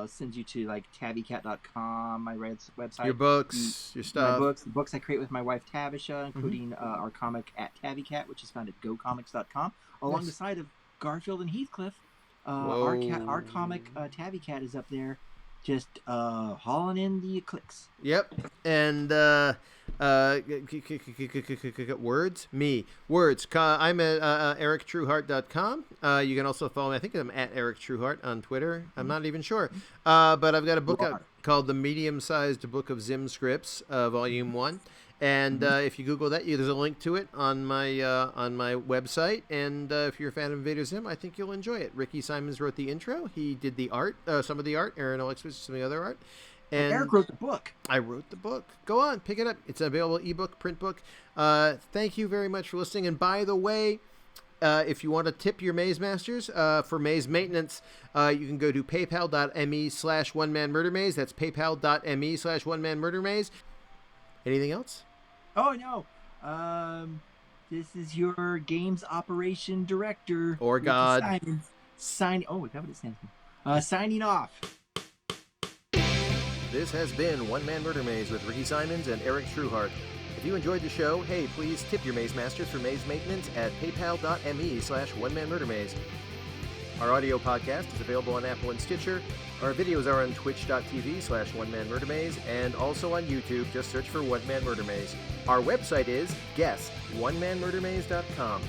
sends you to like tabbycat.com, my website. Your books, your stuff. My books, the books I create with my wife Tavisha, including our comic at Tabbycat, which is found at gocomics.com, along the side of Garfield and Heathcliff. Our comic Tabbycat is up there, just hauling in the clicks. Yep, and words. I'm at erictrueheart.com. You can also follow me. I think I'm at Eric Trueheart on Twitter. I'm not even sure. But I've got a book out called The Medium-Sized Book of Zim Scripts, Volume 1. And if you Google that, there's a link to it on my website. And if you're a fan of Invader Zim, I think you'll enjoy it. Ricky Simons wrote the intro. He did the art, some of the art. Aaron Alexis, some of the other art. And Eric wrote the book. I wrote the book. Go on, pick it up. It's available ebook, print book. Thank you very much for listening. And by the way, if you want to tip your Maze Masters for Maze maintenance, you can go to paypal.me/onemanmurdermaze. That's paypal.me/onemanmurdermaze. Anything else? Oh, no. This is your games operation director. Or God. Signing off. This has been One Man Murder Maze with Ricky Simons and Eric Trueheart. If you enjoyed the show, hey, please tip your Maze Masters for Maze maintenance at paypal.me/onemanmurdermaze. Our audio podcast is available on Apple and Stitcher. Our videos are on twitch.tv/onemanmurdermaze and also on YouTube. Just search for One Man Murder Maze. Our website is guess1manmurdermaze.com.